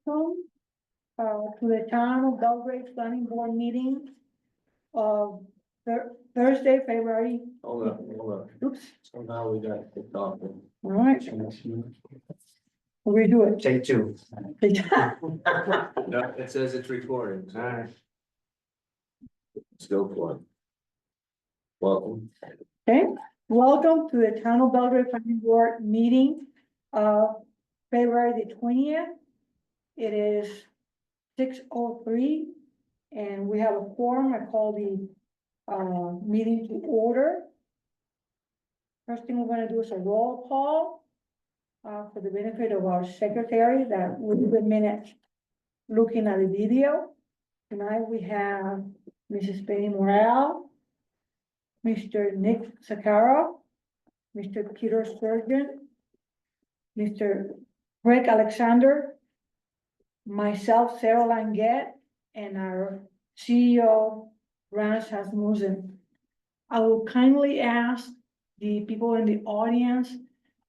welcome to the Town of Belgrade Planning Board meeting of Thursday, February, Hold on. oops, Somehow we got kicked off. all right, we'll redo it. Take two. Okay, No, it says it's recording. Alright. Let's go for it. Welcome. welcome to the Town of Belgrade Planning Board meeting of February the 20th. It is 6:03 and we have a quorum. I call the meeting to order. First thing we're gonna do is a roll call for the benefit of our secretary that will do the minutes looking at the video. Tonight we have Mrs. Penny Morale, Mr. Nick Sakara, Mr. Peter Sturgeon, Mr. Greg Alexander, myself, Sarah Langet, and our CEO, Rans Hasmussen. I will kindly ask the people in the audience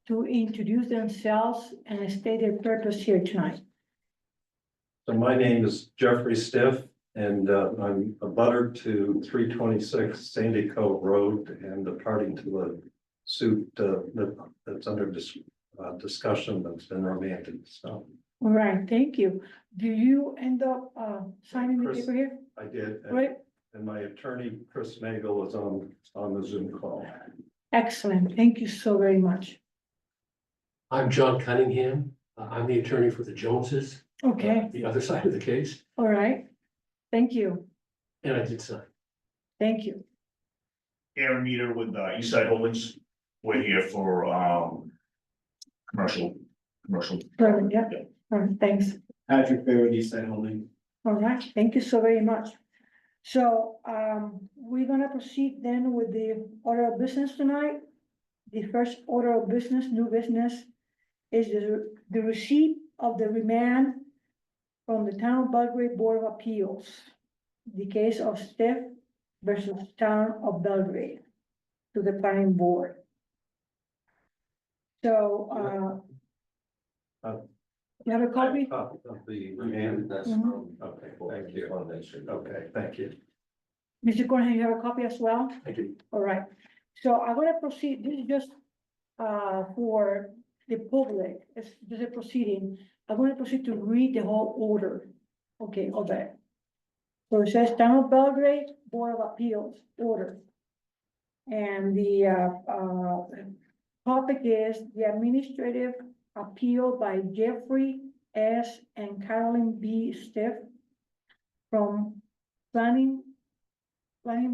to introduce themselves and state their purpose here tonight. So my name is Jeffrey Stiff and I'm a butter to 326 Sandy Cove Road and the party to the suit that's under discussion that's been remanded. So All right, thank you. Do you end up signing the Chris. paper here? I did. Right, And my attorney, Chris Nagel, is on the Zoom call. excellent. Thank you so very much. I'm John Cunningham. I'm the attorney for the Joneses. Okay, The other side of the case, all right. Thank you, and I did sign. thank you. Aaron Meter with Eastside Holdings. We're here for commercial. Perfect, yeah. All right, thanks. Patrick Fair, Eastside Holding. All right, thank you so very much. So, we're gonna proceed then with the order of business tonight. The first order of business, new business, is the receipt of the remand from the Town of Belgrade Board of Appeals. The case of Stiff versus Town of Belgrade to the planning board. So, you have a copy? Of the remand. That's Mhm. from. Okay, thank you. Foundation. Okay, thank you. Mr. Cornell, you have a copy as well? I do. All right, so I'm gonna proceed, this is just, for the public, it's just a proceeding. I'm gonna proceed to read the whole order, okay, of that. So it says Town of Belgrade Board of Appeals order. And the, topic is the administrative appeal by Jeffrey S. and Carolyn B. Stiff from planning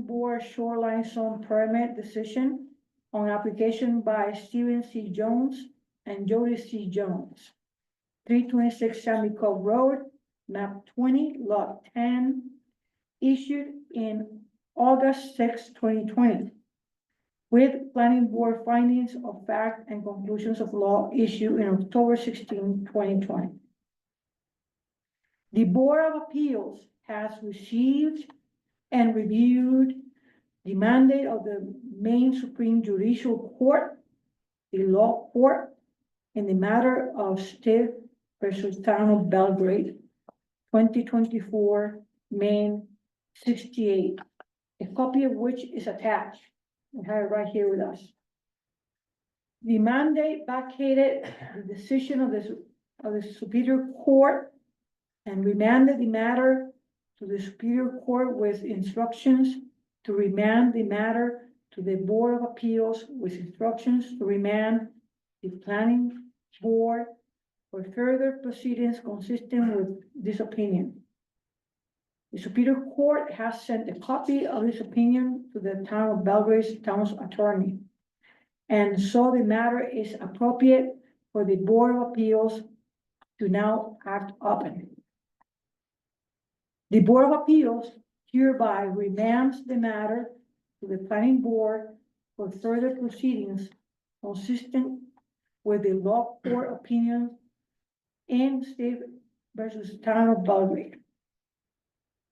board shoreline zone permit decision on application by Stephen C. Jones and Jody C. Jones. 326 Sandy Cove Road, map 20, lot 10, issued in August 6, 2020. With planning board findings of fact and conclusions of law issued in October 16, 2020. The Board of Appeals has received and reviewed the mandate of the Maine Supreme Judicial Court, the law court, in the matter of Stiff versus Town of Belgrade, 2024, Maine 68, a copy of which is attached. We have it right here with us. The mandate vacated the decision of the Superior Court and remanded the matter to the Superior Court with instructions to remand the matter to the Board of Appeals with instructions to remand the Planning Board for further proceedings consistent with this opinion. The Superior Court has sent a copy of this opinion to the Town of Belgrade's town's attorney. And so the matter is appropriate for the Board of Appeals to now act upon. The Board of Appeals hereby remands the matter to the Planning Board for further proceedings consistent with the law court opinion in Stiff versus Town of Belgrade.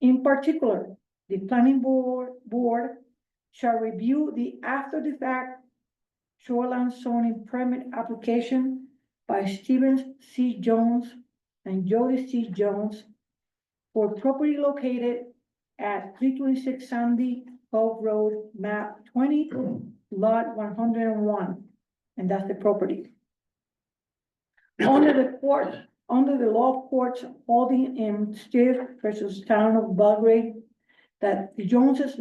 In particular, the Planning Board shall review the after-the-fact shoreline zoning permit application by Stephen C. Jones and Jody C. Jones for property located at 326 Sandy Cove Road, map 20, lot 101, and that's the property. Under the law courts holding in Stiff versus Town of Belgrade, that the Joneses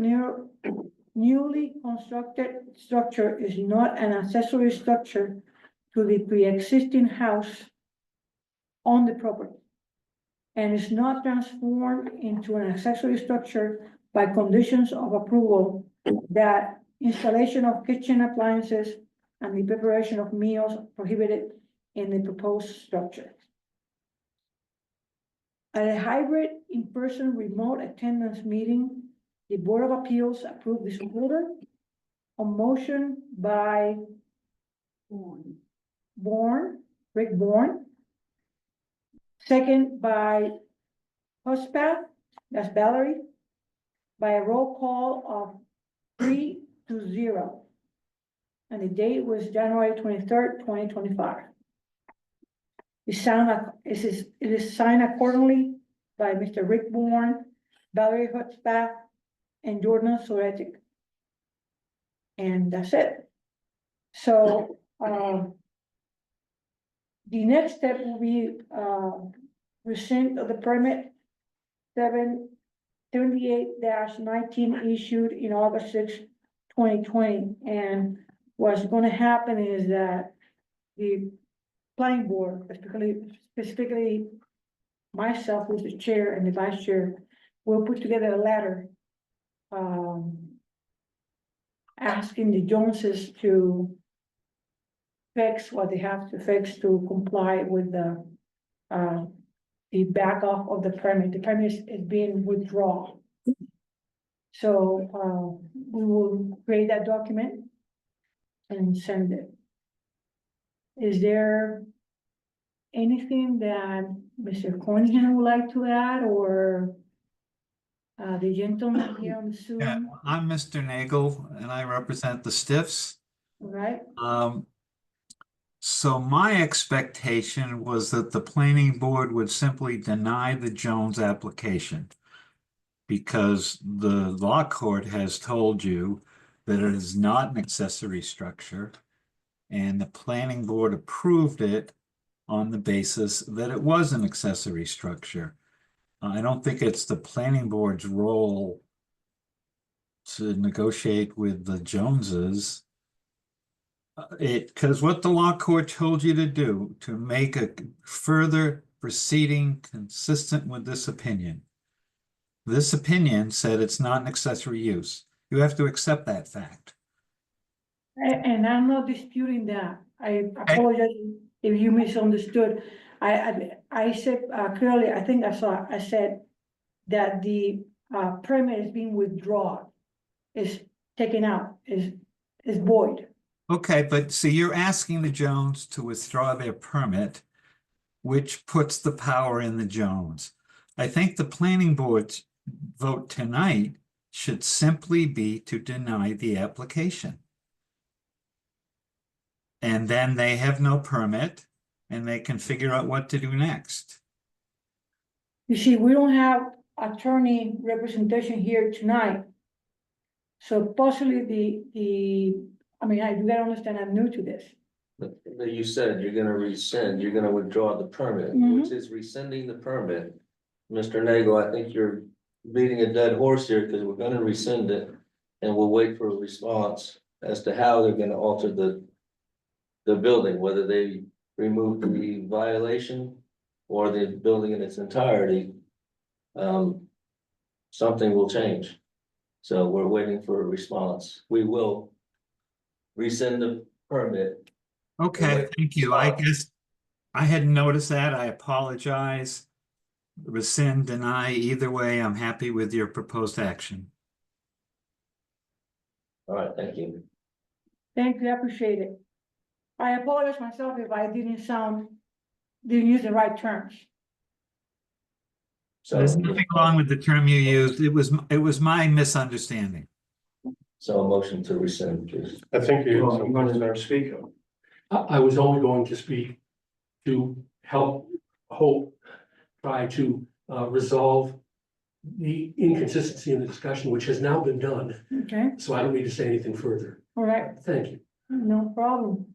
newly constructed structure is not an accessory structure to the pre-existing house on the property, and is not transformed into an accessory structure by conditions of approval that installation of kitchen appliances and the preparation of meals prohibited in the proposed structure. At a hybrid in-person remote attendance meeting, the Board of Appeals approved this order on motion by Rick Bourne. Second by Huspath, that's Valerie, by a roll call of 3-0. And the date was January 23rd, 2025. It is signed accordingly by Mr. Rick Bourne, Valerie Huspath, and Jordan Soretic. And that's it. So, the next step will be, rescind of the permit 78-19 issued in August 6, 2020. And what's gonna happen is that the planning board, specifically myself, who's the chair, and the vice chair, will put together a letter asking the Joneses to fix what they have to fix to comply with the back off of the permit. The permit is being withdrawn. So we will create that document and send it. Is there anything that Mr. Cornihan would like to add, or the gentleman here on the Zoom? Yeah, I'm Mr. Nagel and I represent the Stiffs. All right, So my expectation was that the planning board would simply deny the Jones application because the law court has told you that it is not an accessory structure, and the planning board approved it on the basis that it was an accessory structure. I don't think it's the planning board's role to negotiate with the Joneses. Because what the law court told you to do to make a further proceeding consistent with this opinion. This opinion said it's not an accessory use. You have to accept that fact. and I'm not disputing that. I apologize if you misunderstood. I said clearly, I think I said that the permit is being withdrawn, is taken out, is void. Okay, but see, you're asking the Jones to withdraw their permit, which puts the power in the Jones. I think the planning board's vote tonight should simply be to deny the application. And then they have no permit and they can figure out what to do next. You see, we don't have attorney representation here tonight. So possibly I mean, you gotta understand, I'm new to this. But you said you're gonna rescind, you're gonna withdraw the permit, Mhm. which is rescinding the permit. Mr. Nagel, I think you're beating a dead horse here, because we're gonna rescind it. And we'll wait for a response as to how they're gonna alter the building, whether they remove the violation or the building in its entirety. Something will change. So we're waiting for a response. We will rescind the permit. Okay, thank you. I guess I hadn't noticed that. I apologize. Rescind, deny, either way, I'm happy with your proposed action. All right, thank you. Thank you, I appreciate it. I apologize myself if I didn't use the right terms. So, There's nothing wrong with the term you used. It was my misunderstanding. so a motion to rescind, please. I think you. Well, I'm going to speak. I was only going to speak to help hope try to resolve the inconsistency in the discussion, which has now been done. Okay, So I don't need to say anything further. all right, Thank you. no problem.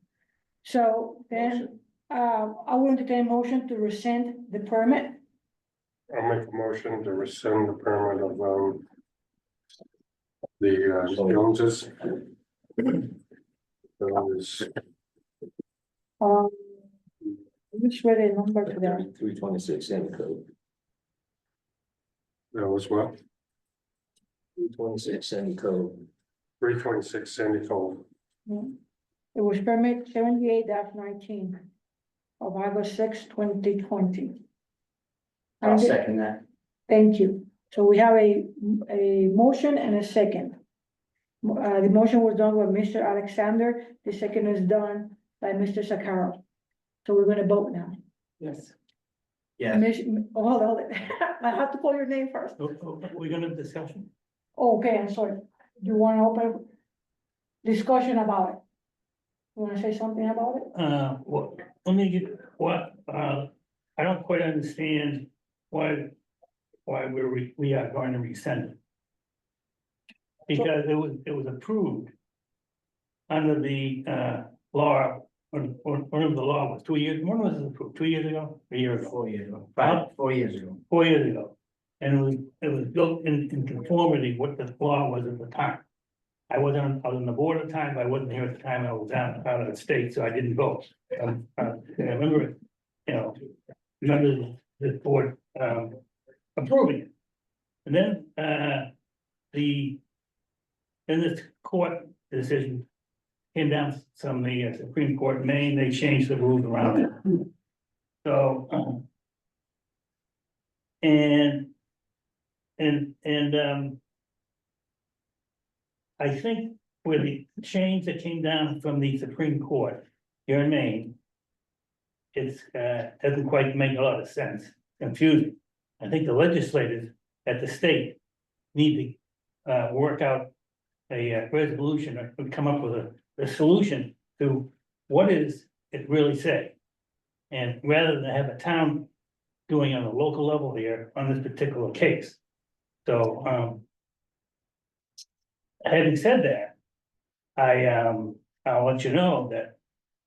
So then, I will entertain a motion to rescind the permit. I'll make a motion to rescind the permit of, the Joneses. Those, Which were the number to that? 326 Sandy Cove, those what? 326 Sandy Cove. 326 Sandy Cove. It was permit 78-19 of August 6, 2020. I'll second that. Thank you. So we have a motion and a second. The motion was done by Mr. Alexander, the second is done by Mr. Sakara. So we're gonna vote now. Yes. Yeah, Hold on, I have to call your name first. We're gonna discussion? Okay, I'm sorry. You wanna open discussion about it? You wanna say something about it? Well, let me get, I don't quite understand why we are going to rescind it. Because it was approved under the, law, whatever the law was, 2 years, when was it approved, 2 years ago, a year ago? 4 years ago, 4 years ago. 4 years ago. And it was built in conformity with the law was at the time. I was on the board at the time, but I wasn't here at the time, I was out of the state, so I didn't vote. I remember, remember the board, approving it. And then, then this court decision came down from the Supreme Court in Maine, they changed the rules around it. So, I think with the change that came down from the Supreme Court here in Maine, it's, doesn't quite make a lot of sense, confusing. I think the legislators at the state need to, work out a resolution or come up with a solution to what is it really say? And rather than have a town doing on a local level here on this particular case. So, having said that, I'll let you know that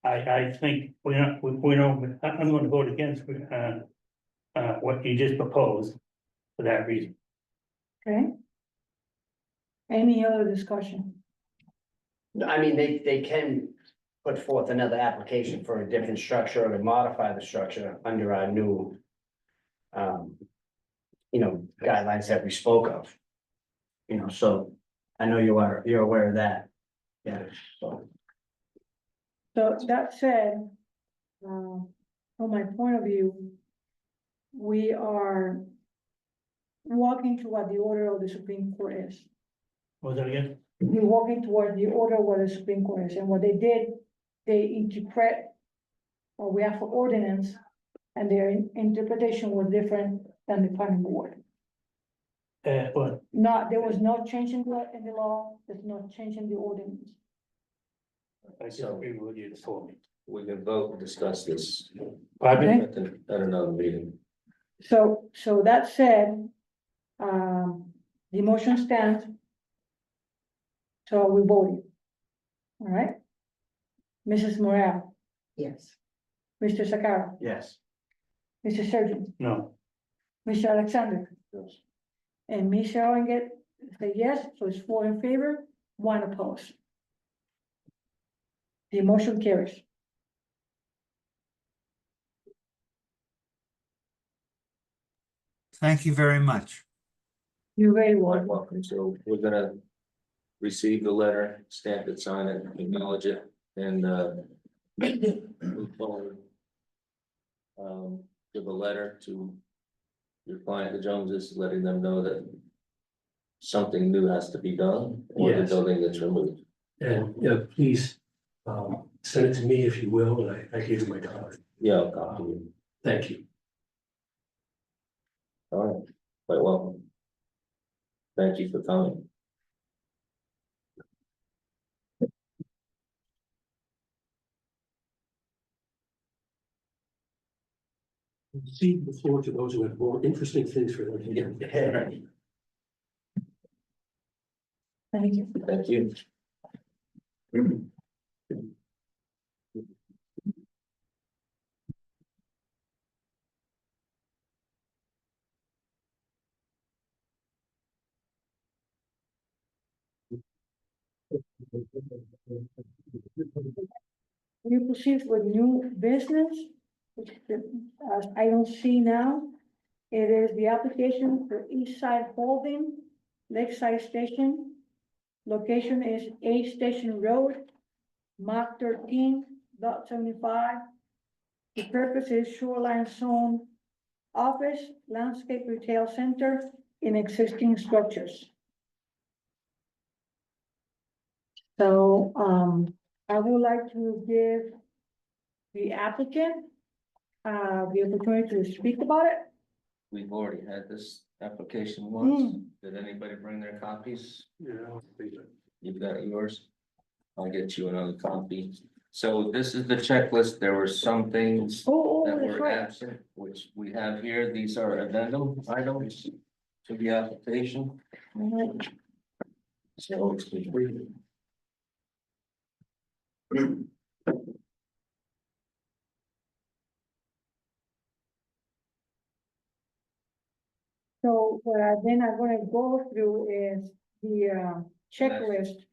I think I'm going to vote against, what you just proposed for that reason. Okay? Any other discussion? I mean, they can put forth another application for a different structure or to modify the structure under our new. Guidelines that we spoke of. So I know you're aware of that. Yeah, so. So that said, from my point of view, we are walking to what the order of the Supreme Court is. Was that again? We're walking toward the order of what the Supreme Court is, and what they did, they interpret, or we have for ordinance, and their interpretation was different than the planning board. But There was no change in the law, there's no change in the ordinance. I disagree with you before me. We can vote and discuss this Pardon me? at another meeting. So that said, the motion stands. So we voting. All right? Mrs. Morel, Yes. Mr. Sakara, Yes. Mr. Surgeon, No, Mr. Alexander, Yes. and Michelle and get, say yes, so it's 4 in favor, 1 opposed. The motion carries. Thank you very much. You're very You're welcome. welcome. So we're gonna receive the letter, stamp it, sign it, acknowledge it, and move forward. Give a letter to your client, the Joneses, letting them know that something new has to be done, or the Yes. building gets removed. And, please, send it to me if you will, and I gave you my card. Yeah, I'll copy you. Thank you. All right, quite welcome. Thank you for coming. Cede the floor to those who have more interesting things for them to get. Thank you. Thank you. We proceed with new business, which, as I don't see now. It is the application for East Side Holding, Lakeside Station. Location is A Station Road, Mach 13.75. The purpose is shoreline zone office, landscape retail center in existing structures. So, I would like to give the applicant, the opportunity to speak about it. We've already had this application once. Hmm. Did anybody bring their copies? Yeah. You've got yours? I'll get you another copy. So this is the checklist. There were some things Oh, that that's were right. absent, which we have here. These are addendum items to the application. Mhm. So it's complete. So what I then I'm gonna go through is the checklist.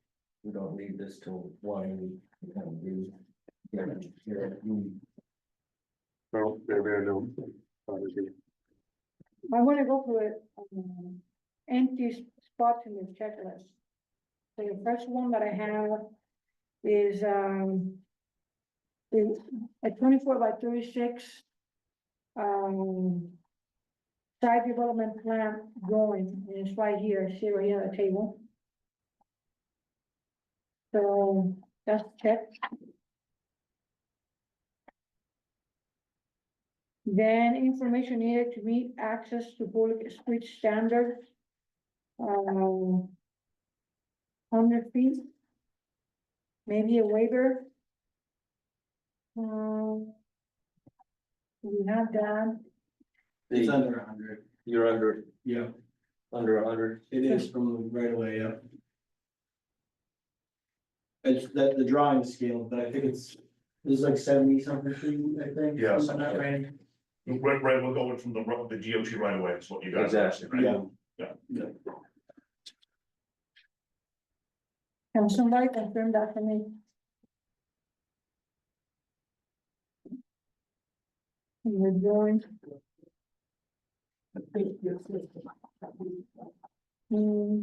We don't need this till one. We kind of do. Yeah. No, maybe I don't. Obviously. I wanna go through it, empty spots in the checklist. So the first one that I have is a 24 by 36 site development plan drawing, and it's right here, I see it right here on the table. So that's checked. Then information needed to meet access to public street standards. 100 feet. Maybe a waiver. We have that. The- under 100. You're under, Yeah, under 100. it is from right away, yeah. It's that the drawing is scaled, but I think it's like 70 something feet, I think. Yeah, something like that range. Right, we're going from the GOT right away, that's what you guys. Exactly. Right? Yeah. Can somebody confirm that for me? The drawing. Hmm.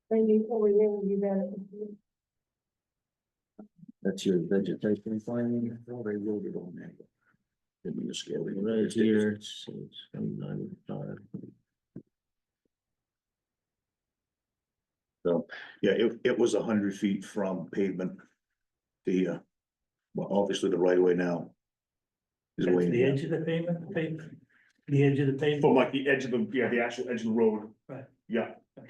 Maybe over there will be better. That's your vegetation finding. Well, they wrote it on there. Give me a scale right here. It's 95. So, yeah, it was 100 feet from pavement. The, well, obviously the right of way now. Is That's way the in. edge of the pavement, the edge of the pavement. From like the edge of the, yeah, the actual edge of the road. Right. Yeah. Okay.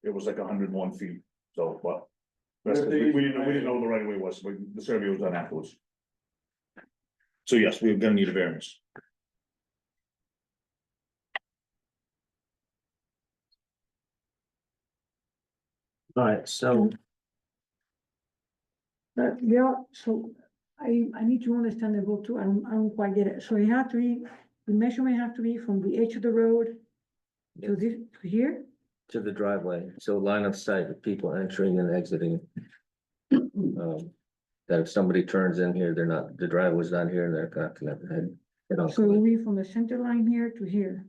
It was like 101 feet, so, but. That's, we didn't know the right of way was, but the survey was done afterwards. So yes, we're gonna need a variance. All right, so Yeah, so I need to understand the vote too, I don't quite get it, so it have to be, the measurement have to be from the edge of the road to this, to here? to the driveway, so line of sight of people entering and exiting. That if somebody turns in here, they're not, the driveway's not here and they're not connected. So it will be from the center line here to here.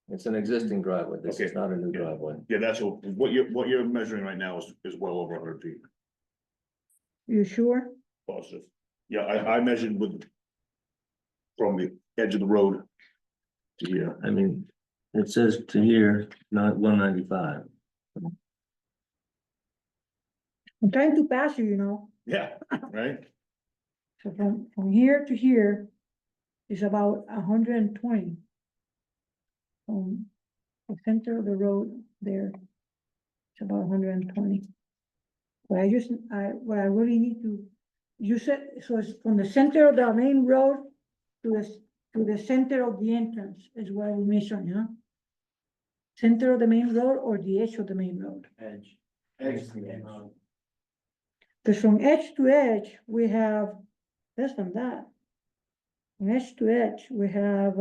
It's an existing driveway, this is Okay. not a new driveway. Yeah, that's what you're measuring right now is well over 100 feet You sure? positive. Yeah, I measured with. From the edge of the road. To here. I mean, it says to here, not 195. I'm trying to pass you, you know, Yeah, right? so from here to here is about 120. From the center of the road there. It's about 120. But what I really need to, you said, so it's from the center of the main road to the center of the entrance is what we mentioned, huh? Center of the main road or the edge of the main road? Edge. Because from edge to edge, we have less than that. From edge to edge, we have,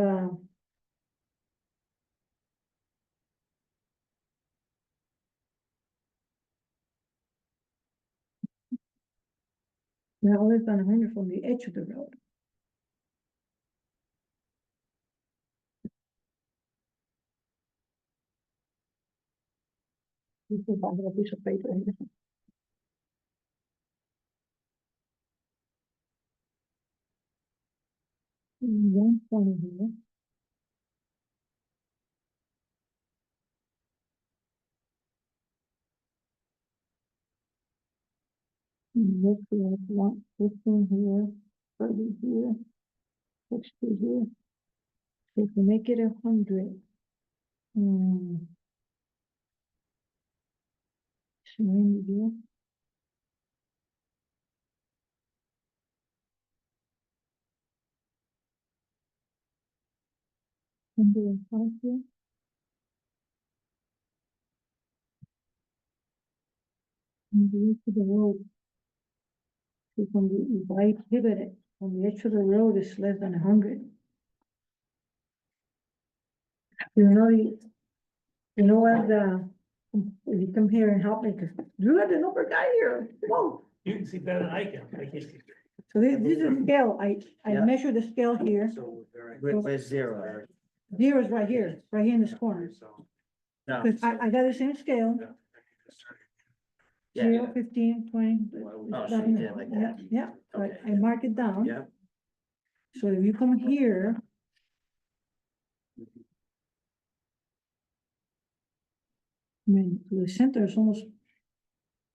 less than 100 from the edge of the road. This is a piece of paper here. One point here. Look, we have 115 here, 30 here, 60 here. So if we make it 100. So 90 here. And 5 here. And the edge of the road. So from the, if I pivot it, on the edge of the road is less than 100. You know what, if you come here and help me, because you are the number guy here, come on. You can see better than I can. I can see. So this is a scale, I Yeah. measure the scale here, Where's zero? zero is right here in this corner. No. Because I got the same scale, Yeah. 0, 15, 20. Oh, so you did it like that. Yeah, so Okay. I mark it down. Yeah. So if you come here. I mean, to the center is almost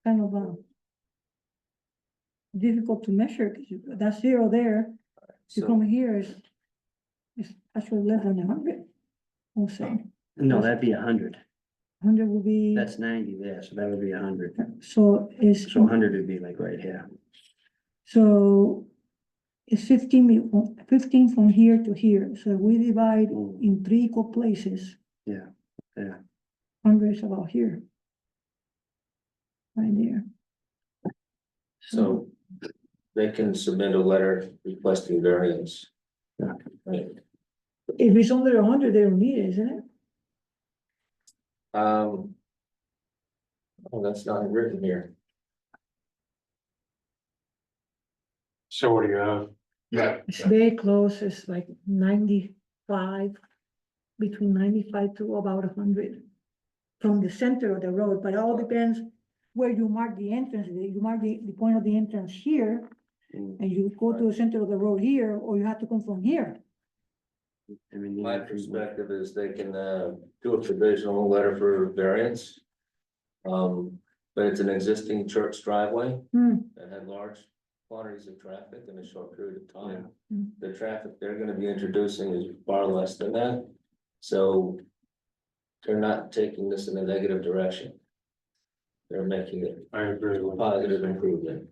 kind of difficult to measure, because that's zero there. You So, come here is actually less than 100. I'll say, No, that'd be 100. 100 will be, That's 90 there, so that would be 100. so is, So 100 would be like right here. so it's 15 from here to here, so we divide in 3 equal places. Yeah, yeah. 100 is about here. Right there. so they can submit a letter requesting variance. Yeah. Right. If it's under 100, they don't need it, isn't it? Oh, that's not written here. So what do you have? Yeah. It's very close, it's like 95, between 95 to about 100 from the center of the road, but it all depends where you mark the entrance. You mark the point of the entrance here, and you go to the center of the road here, or you have to come from here. I mean, My perspective is they can, do a provisional letter for variance. But it's an existing church driveway Hmm. that had large quantities of traffic in a short period of time. Yeah. The traffic they're gonna be introducing is far less than that, so they're not taking this in a negative direction. They're making it I agree a with. positive improvement.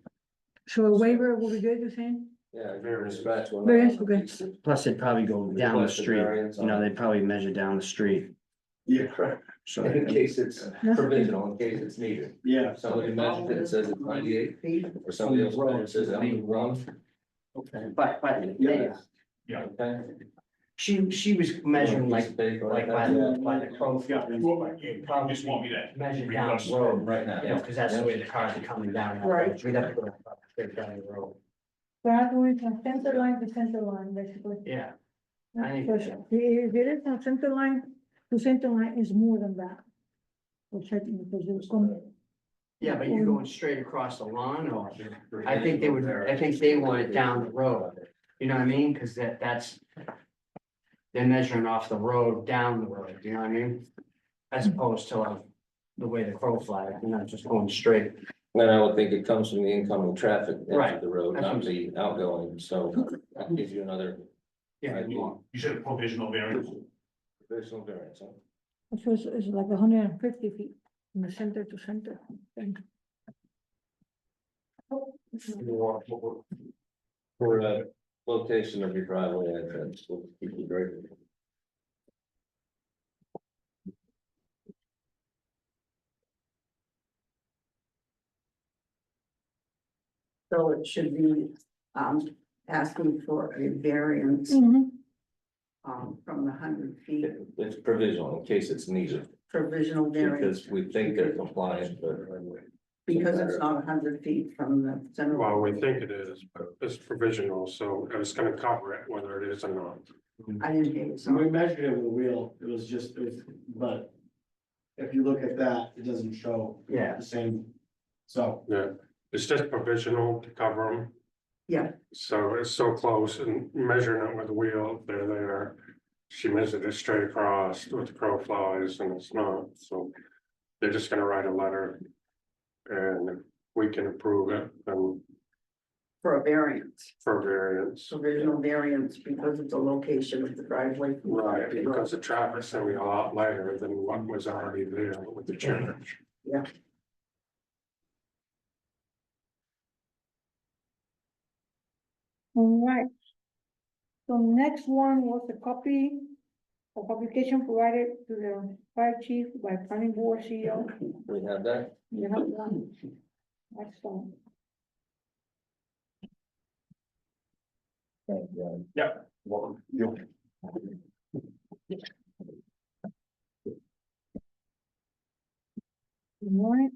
So a waiver will be good, you're saying? Yeah, very scratch one. Variance, okay. Plus they'd probably go down the Request a street, variance you know, on- they'd probably measure down the street. Yeah, correct. So, In case it's provisional, in case it's needed. Yeah. If somebody measures it and says it's 98 feet, or somebody else measures it says it's 101. but, Yeah. Yeah. Okay. she was measuring like by the crow. Yeah. You just want me to. Measure down the road, Right now. you know, because that's the way the cars are coming down. Right. We'd have to go straight down the road. We're going from center line to center line, basically. Yeah. I think- Because if it is from center line to center line is more than that. We're checking because it was coming. Yeah, but you're going straight across the lawn, or I think they want it down the road. You know what I mean? Because that's. They're measuring off the road, down the road, you know what I mean? As opposed to like the way the crow flies, you're not just going straight. Then I would think it comes from the incoming traffic into Right. the road, That's what not I'm the outgoing, so that gives you another Yeah. You said provisional variance. provisional variance, huh? Which was, is like 150 feet. in the center to center. Thank you. For location of your driveway entrance, we'll keep you great. So it should be, asking for a variance, Mhm. from the 100 feet, It's provisional in case it's needed, provisional variance, because we think they're compliant, but. because it's not 100 feet from the center. Well, we think it is, but it's provisional, so it's gonna cover it whether it is or not. I didn't hear you, So we so, measured it with a wheel, it was just, but. If you look at that, it doesn't show Yeah, the same, so. Yeah, it's just provisional to cover them. yeah, So it's so close and measuring it with the wheel, they're there. She measured it straight across with the crow flies and it's not, so. They're just gonna write a letter. And we can approve it and for a variance, for variance. provisional variance, because of the location of the driveway. Right, because the traffic's gonna be a lot lighter than what was already there with the church. Yeah, All right. So next one was a copy of publication provided to the fire chief by planning board CEO. We have that. You have one. Excellent. Thank you. Yep. Welcome. You. All right.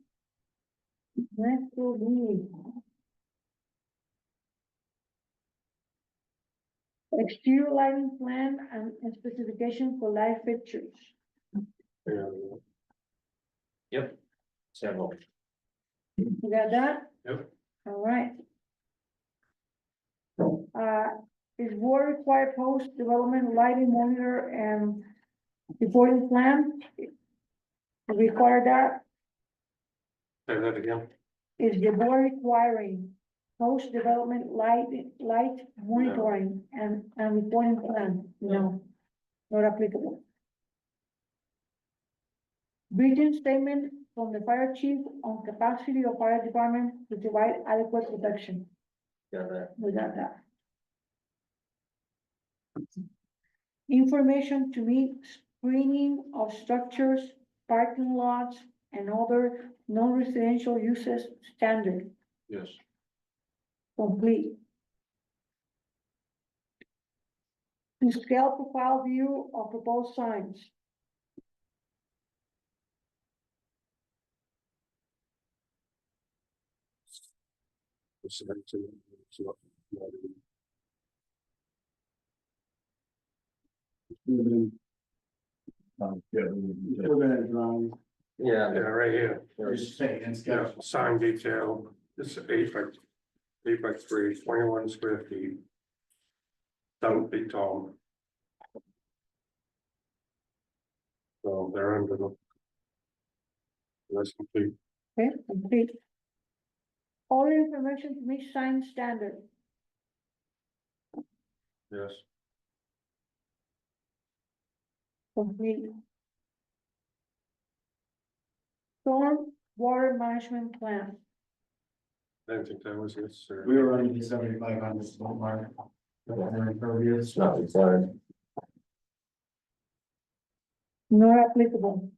Next will be exterior lighting plan and specification for light fixtures. Yeah. Yep. Several. You got that? Yep. All right. Is board required post development lighting monitor and reporting plan? Require that? Say that again. Is the board requiring post-development light monitoring and reporting plan? No, not applicable. Written statement from the fire chief on capacity of fire department to provide adequate protection. Got that. We got that. Information to meet screening of structures, parking lots, and other non-residential uses standard. Yes. Complete. To scale profile view of proposed signs. We're gonna draw, Yeah. Yeah, right here. just say, it's Yeah, got, sign detail, it's 8 by 3, 21 square feet. 7 feet tall. So they're under the. That's complete. Okay, complete. All information to meet sign standard. Yes. Complete. Storm water management plan. I didn't think that was necessary. we were running the 7,500 small mark. It's not required. Not applicable.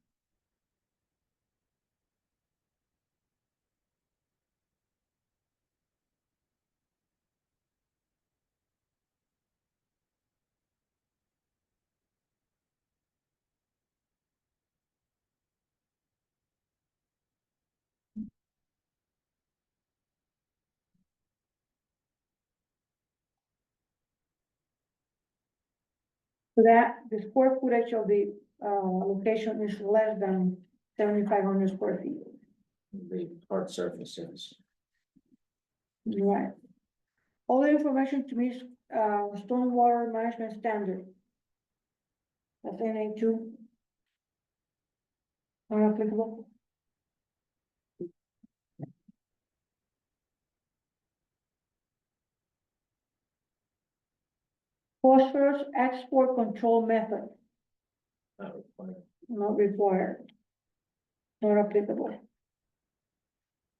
So that the square footage of the location is less than 7,500 square feet. The hard surfaces. Right. All the information to meet stormwater management standard. That's NA2. Not applicable. Phosphorus export control method, Not required. not required. not applicable.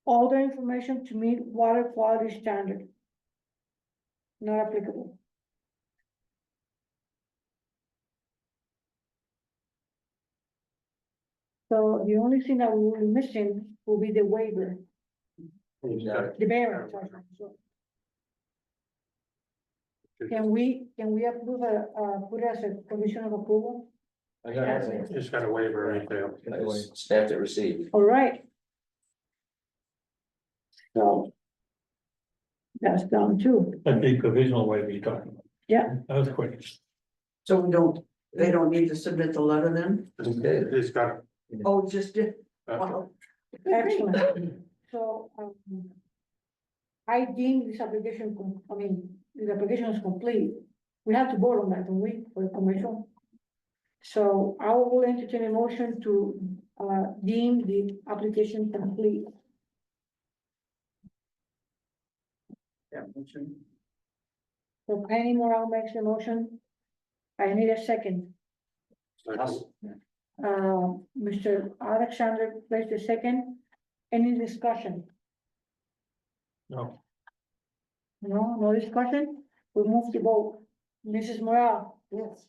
All the information to meet water quality standard. Not applicable. So the only thing that we will be missing will be the waiver, the variance. So Can we approve put it as a condition of approval? I got it. Just got a waiver right there. I was stamped it received. All right. So. That's done too. That'd be provisional waiver you're talking about. Yeah. That was quick. So they don't need to submit the letter then? Okay. He's got, Oh, just did, uh, wow. Excellent. So, I deem this application, the application is complete. We have to vote on that, don't we, for the commission? So I will entertain a motion to, deem the application complete. Yeah, motion. So Penny Morale makes the motion. I need a second. Mr. Alexander placed the second. Any discussion? No. No discussion? We move to vote. Mrs. Morale? Yes.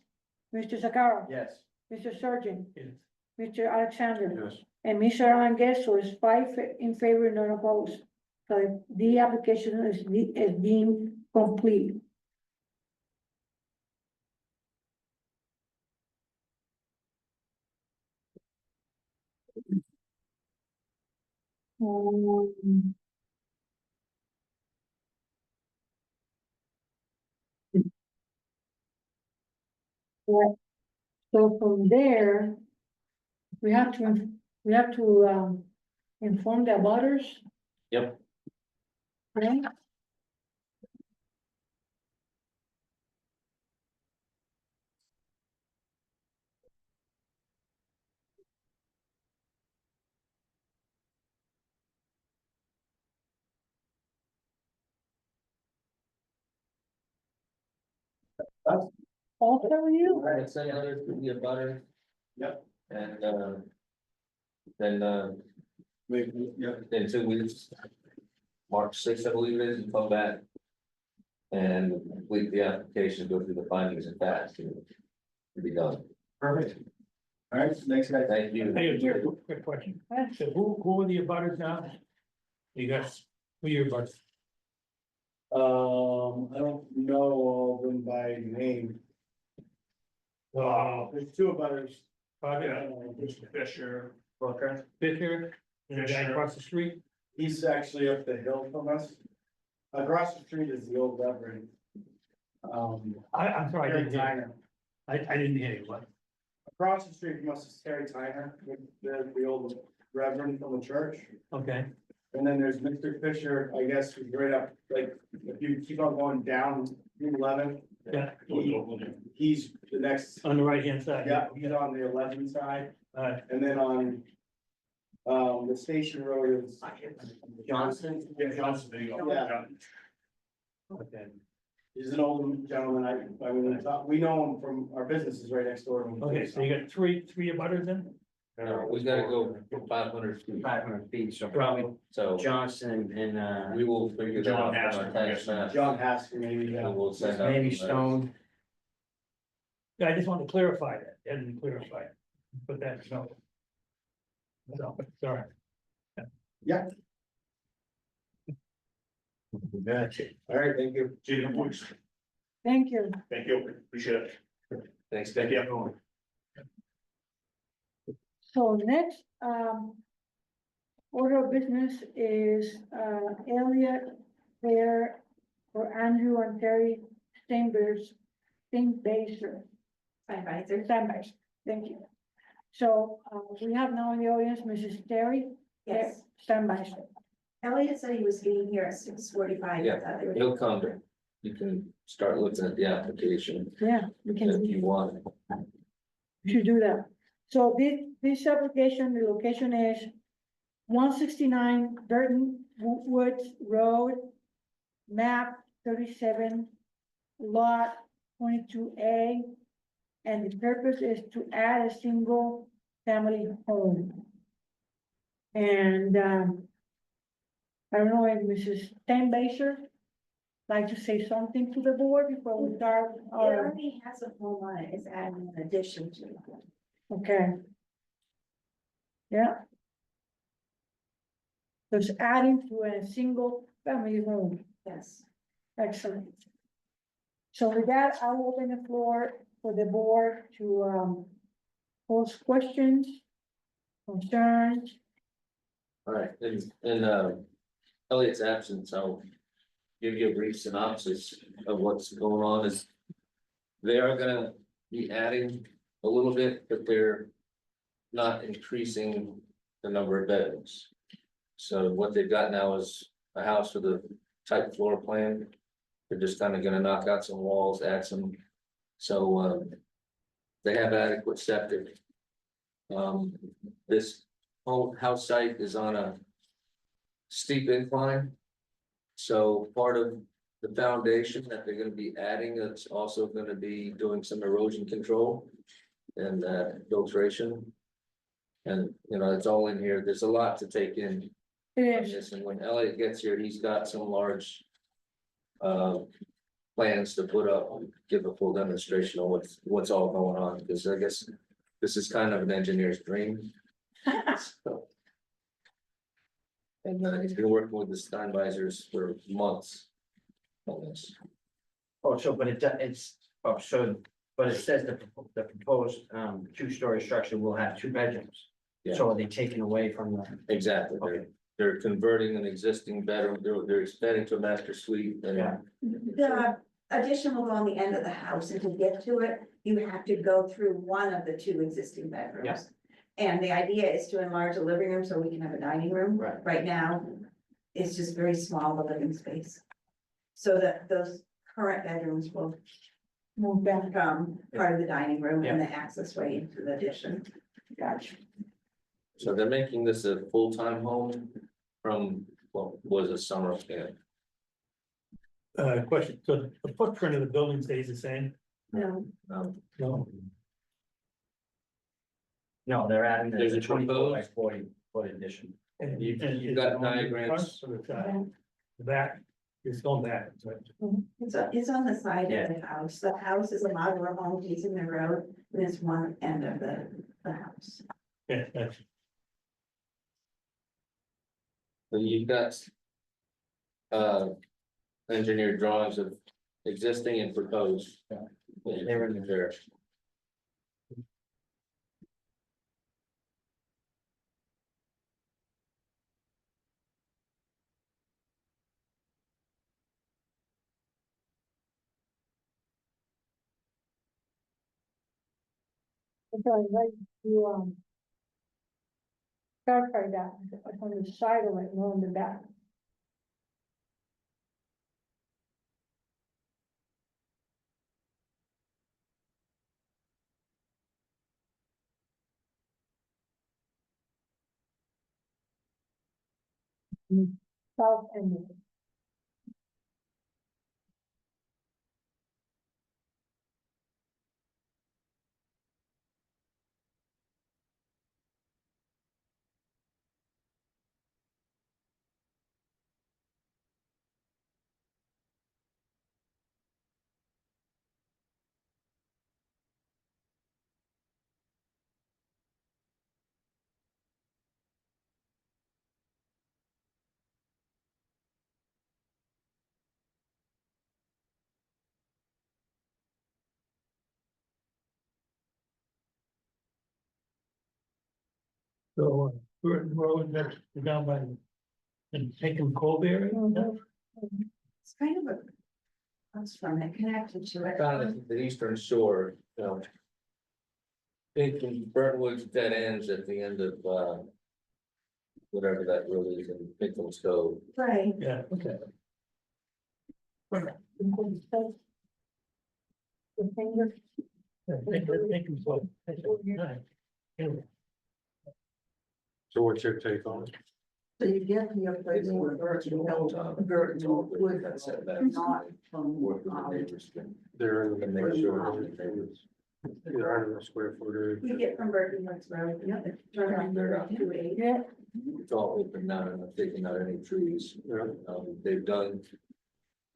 Mr. Sakara? Yes. Mr. Surgeon? Yes. Mr. Alexander? yes, And Mr. Alan Guest was 5 in favor, none opposed. So the application is deemed complete. Right. So from there, we have to inform the abutters. Yep. Right? Also you? I sent letters to the abutter. Yep. And, then, in 2 weeks, March 6th, I believe it is, you come back. And complete the application, go through the findings and facts, and it'll be done. Perfect. All right, next guy. Thank you. Hey, Jerry, quick question. So who are the abutters now? You guys, who are your abutters? I don't know all of them by name. There's two abutters. Mr. Fisher. Booker. Fisher, and the guy across the street? He's actually up the hill from us. Across the street is the old Reverend. I'm sorry, I Terry didn't hear. Tyner. I didn't hear you, what? Across the street from us is Terry Tyner, the old Reverend from the church. Okay, And then there's Mr. Fisher, I guess, who's right up, like, if you keep on going down Route 11. yeah, He's the next, on the right hand side. yeah, he's on the 11 side, Alright, and then on. The station road is. Johnson? Yeah, Johnson, there you go. Yeah. okay. He's an old gentleman, I mean, we know him from our businesses right next door to him. Okay, so you got three abutters then? We gotta go for 500 feet, 500 feet, so probably so Johnson and, we will figure that out. John Haskell, on our tax yes. map. John Haskell, maybe, yeah. And we'll send out. maybe the letter. Stone. Yeah, I just want to clarify that, it hasn't been clarified, put that, no. So, sorry. Yeah. All right, thank you. See you in 2 weeks. Thank you. Thank you, appreciate it. Thanks, Thank Dick. you. So next, order of business is, Elliot Fair for Andrew and Terry Steinbaser. Steinbaser, thank you. So, we have now in the audience, Mrs. Terry. Yes, Steinbaser. Elliot said he was getting here at 6:45. Yeah. He'll come there. You can start looking at the application Yeah, we if can, you want. we should do that. So this application, the location is 169 Burton Woods Road, map 37, lot 22A. And the purpose is to add a single family home. And, I don't know if Mrs. Stenbacher like to say something to the board before we start It our, already has a home on it, it's adding an addition to it. okay. Yeah. Just adding to a single family home. Yes. Excellent. So with that, I will open the floor for the board to, pose questions, concerns. All right, in Elliot's absence, I'll give you a brief synopsis of what's going on is. They are gonna be adding a little bit, but they're not increasing the number of bedrooms. So what they've got now is a house with a type floor plan. They're just kind of gonna knock out some walls, add some, so they have adequate septic. This whole house site is on a steep incline. So part of the foundation that they're gonna be adding, it's also gonna be doing some erosion control and filtration. And, you know, it's all in here. There's a lot to take in. Yes, And when Elliot gets here, he's got some large plans to put up, and give a full demonstration of what's all going on, because I guess this is kind of an engineer's dream. So. And he's been working with the Steinweisers for months on this. Oh, so, but but it says the proposed, two-story structure will have 2 bedrooms. Yeah. So are they taking away from the? Exactly, they're converting an existing bedroom, they're expanding to a master suite and. Yeah. The addition will go on the end of the house, and to get to it, you have to go through one of the 2 existing bedrooms. Yeah. And the idea is to enlarge the living room so we can have a dining room. Right. Right now, it's just very small, the living space. So that those current bedrooms will move back. become part of the dining room and the access way into the addition. Gotcha. So they're making this a full-time home from, what was a summer camp. Question, so the footprint of the building stays the same? No, No. No, they're adding There's the a 24 by proposed- 40 addition. And You've is got it on the diagrams. front or the side? The back, it's going back, right? it's on the side Yeah. of the house. The house is a modular home facing the road, and it's one end of the house. Yeah, that's, So you've got. Engineered drawings of existing and proposed. They were in there. Okay, I'd like to, clarify that, it's on the side of it, not on the back. South end of it. so, Burton Road, that's down by, and taking Colberry? It's kind of a, that's from it, connected to it. Kind of the eastern shore, you know. I think from Burntwood's dead ends at the end of, whatever that road is in Pickles Cove. Right, Yeah, okay. The finger. Yeah, take them slow. Take them, right. Yeah. So what's your take on it? So you get to your place where Burton Hill, Burton would not from, They're in the And make sure. They're under the square footage. we get from Burton Woods Road, turn around there up to 8. Yeah, It's all open now, and not taking out any trees. They've done.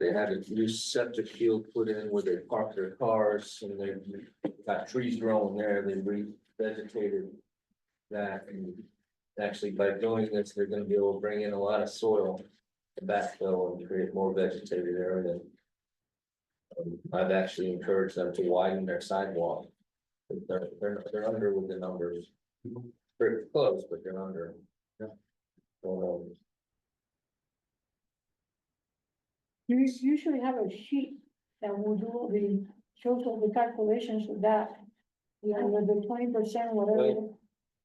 They had a new septic field put in where they park their cars, and they've got trees growing there, they revegetated that, and actually by doing this, they're gonna be able to bring in a lot of soil to backfill and create more vegetated area. I've actually encouraged them to widen their sidewalk. They're under with the numbers. Pretty close, but they're under. So, You usually have a sheet that will do the, shows all the calculations of that. With the 20%, whatever.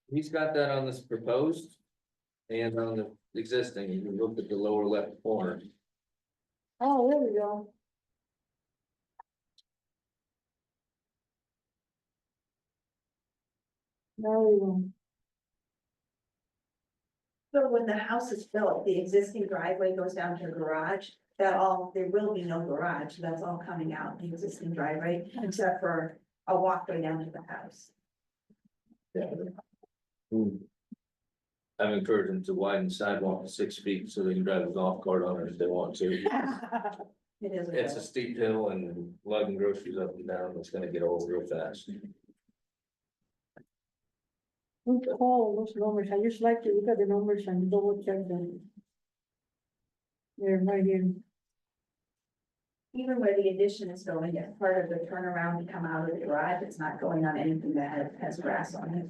he's got that on this proposed and on the existing. You can look at the lower left corner. Oh, there we go. There we go. So when the house is built, the existing driveway goes down to the garage, there will be no garage, that's all coming out, the existing driveway, except for a walkway down to the house. I've encouraged them to widen the sidewalk to 6 feet so they can drive a golf cart on it if they want to. It is. It's a steep hill and lugging groceries up and down, it's gonna get old real fast. Who call those numbers? I just like to look at the numbers and double check them. They're right here. Even where the addition is going, it's part of the turnaround to come out of the garage, it's not going on anything that has grass on it.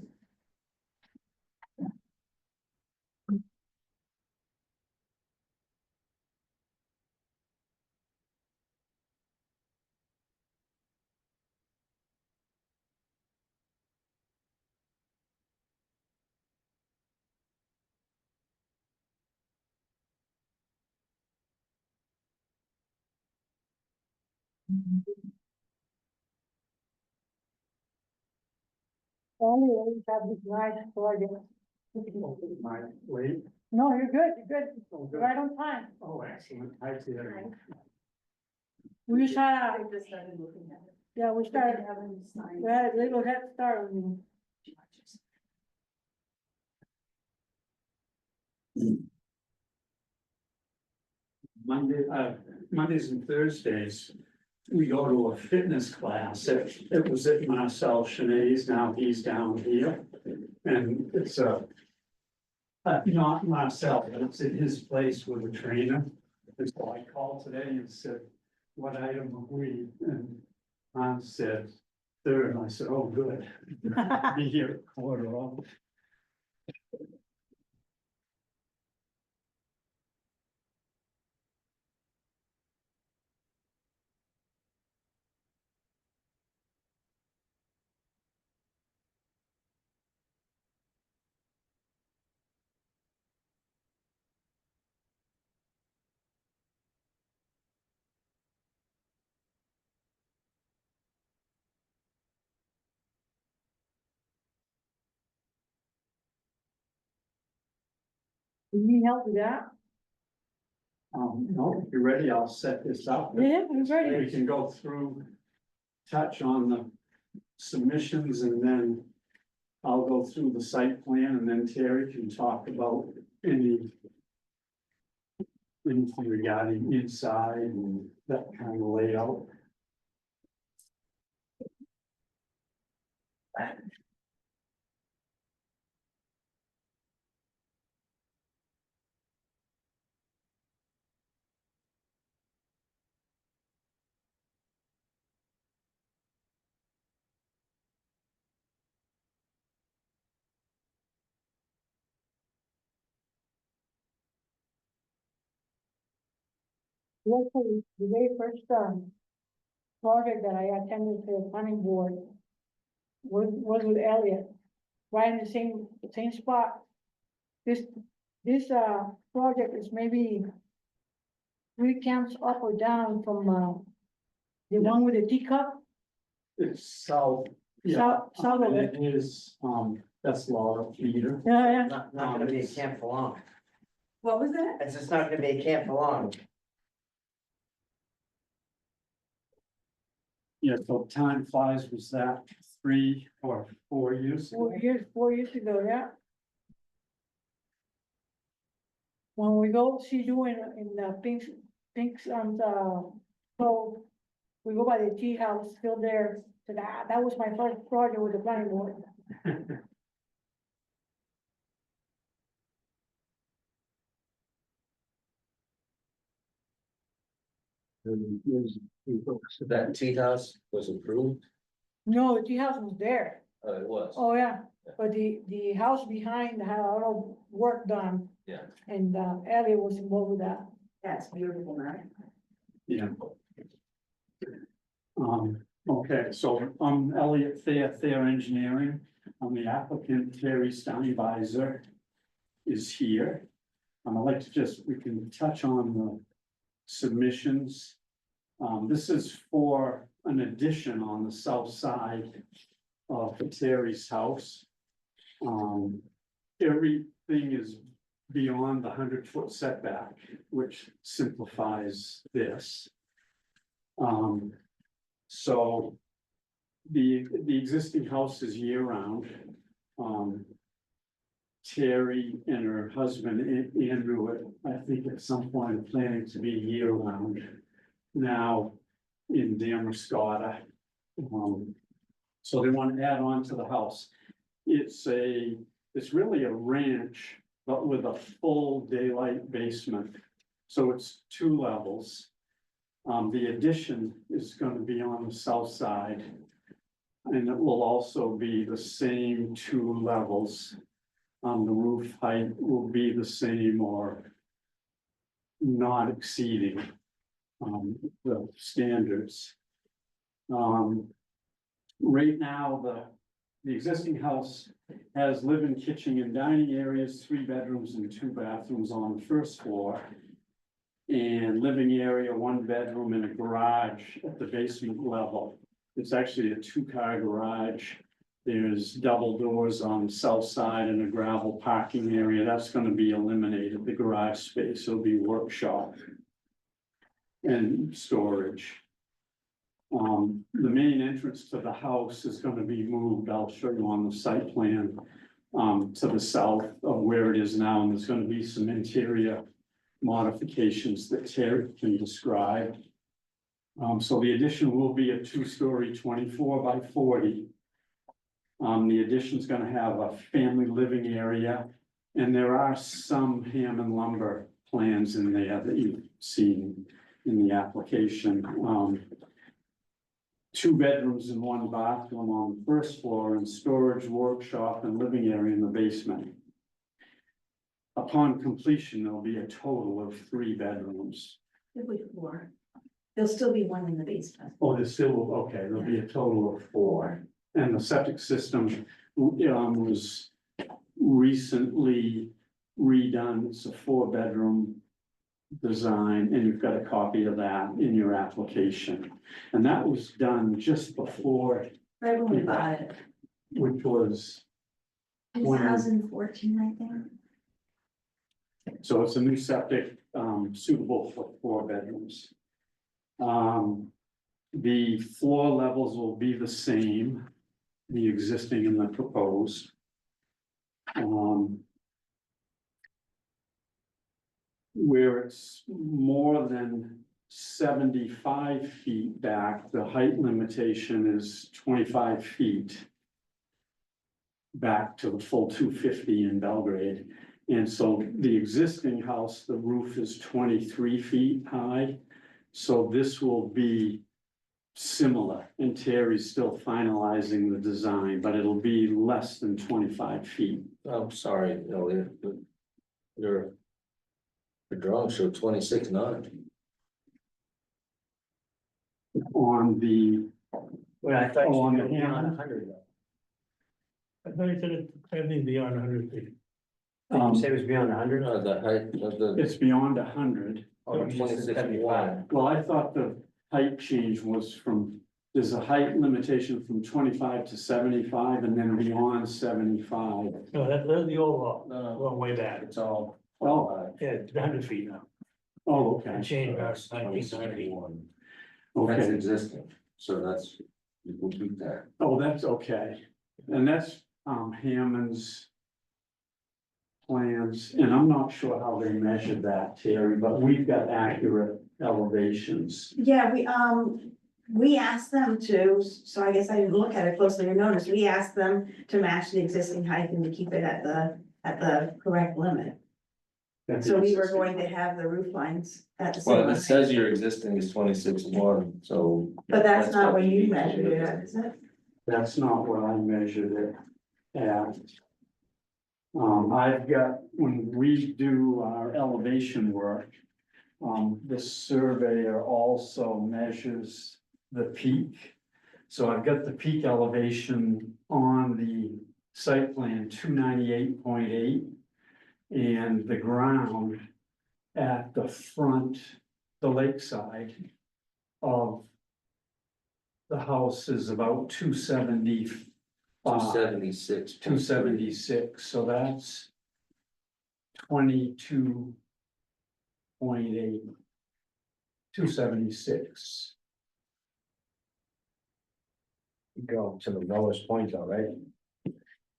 Only always have this nice project. My wait, No, you're good, you're good. oh, good. Right on time. Oh, excellent, I see that. We just had, I just started looking at it. yeah, we started, Having signs. we had a little head start on you. Mondays and Thursdays, we go to a fitness class. It was at Marcel Chenet's, now he's down here. And it's not Marcel, but it's at his place with a trainer. And so I called today and said, what item are we? And I said, third, and I said, oh, good. Be here at 4:15. You need help with that? No, if you're ready, I'll set this up. Yeah, I'm ready. We can go through, touch on the submissions, and then I'll go through the site plan, and then Terry can talk about anything regarding inside and that kind of layout. Luckily, the very first project that I attended to the planning board was with Elliot, right in the same spot. This project is maybe 3 camps up or down from the one with the teacup. It's south. South of it. It is, that's Laura Peter. Yeah, Not gonna be a camp for long. What was that? It's just not gonna be a camp for long. Yeah, so time flies, was that 3 or 4 years? 4 years ago, yeah. when we go see you in the Pinks and, so we go by the tea house, still there, so that was my first project with the planning board. That tea house was approved? No, the tea house was there. It was, Oh, yeah, but the house behind had a lot of work done, yeah. and Elliot was involved with that. That's beautiful, man. Yeah. Okay, so I'm Elliot Thayer Engineering. I'm the applicant. Terry Steinweiser is here. I'd like to we can touch on the submissions. This is for an addition on the south side of Terry's house. Everything is beyond the 100-foot setback, which simplifies this. So the existing house is year-round. Terry and her husband Andrew, I think at some point are planning to be year-round now in Damascotta. So they want to add on to the house. It's really a ranch, but with a full daylight basement. So it's 2 levels. The addition is going to be on the south side. And it will also be the same 2 levels. The roof height will be the same or not exceeding the standards. Right now, the existing house has living, kitchen and dining areas, 3 bedrooms and 2 bathrooms on the first floor. And living area, 1 bedroom and a garage at the basement level. It's actually a 2-car garage. There's double doors on the south side and a gravel parking area. That's gonna be eliminated. The garage space will be workshop and storage. The main entrance to the house is gonna be moved, I'll show you on the site plan, to the south of where it is now, and there's gonna be some interior modifications that Terry can describe. So the addition will be a 2-story, 24 by 40. The addition's gonna have a family living area, and there are some Hammond lumber plans in there that you've seen in the application. 2 bedrooms and 1 bathroom on the first floor, and storage, workshop, and living area in the basement. Upon completion, there'll be a total of 3 bedrooms. It'll be 4. There'll still be 1 in the basement. Oh, there's still, okay, there'll be a total of 4. And the septic system was recently redone. It's a 4-bedroom design, and you've got a copy of that in your application. And that was done just before, Right when we bought it, which was, 2014, I think. so it's a new septic, suitable for 4 bedrooms. The floor levels will be the same, the existing and the proposed. Where it's more than 75 feet back, the height limitation is 25 feet back to the full 250 in Belgrade. And so the existing house, the roof is 23 feet high. So this will be similar, and Terry's still finalizing the design, but it'll be less than 25 feet. I'm sorry, Elliot, but your drawing showed 26.9. On the, Well, I thought you on were the beyond hand, 100 though. I thought you said it's everything beyond 100 feet. Did you say it was beyond 100? No, the height of the it's beyond 100. Oh, you said 75. Well, I thought the height change was from, there's a height limitation from 25 to 75 and then beyond 75. No, that's the old law, No, going way back. it's all. Oh, Yeah, it's 100 feet now. oh, It okay, changed last 1990. That's okay. existing, so that's, you can keep that. Oh, that's okay. And that's Hammond's plans, and I'm not sure how they measured that, Terry, but we've got accurate elevations. Yeah, we asked them to, so I guess I didn't look at it closely or notice, we asked them to match the existing height and to keep it at the correct limit. So we were going to have the roof lines at the same Well, it height. says your existing is 26.1, so. But that's not what what you need to measured look it at. at, is it? That's not what I measured it at. I've got, when we do our elevation work, this surveyor also measures the peak. So I've got the peak elevation on the site plan 298.8. And the ground at the front, the lakeside of the house is about 275. 276. 276, so that's 22.8. 276. Go to the lowest point though, right?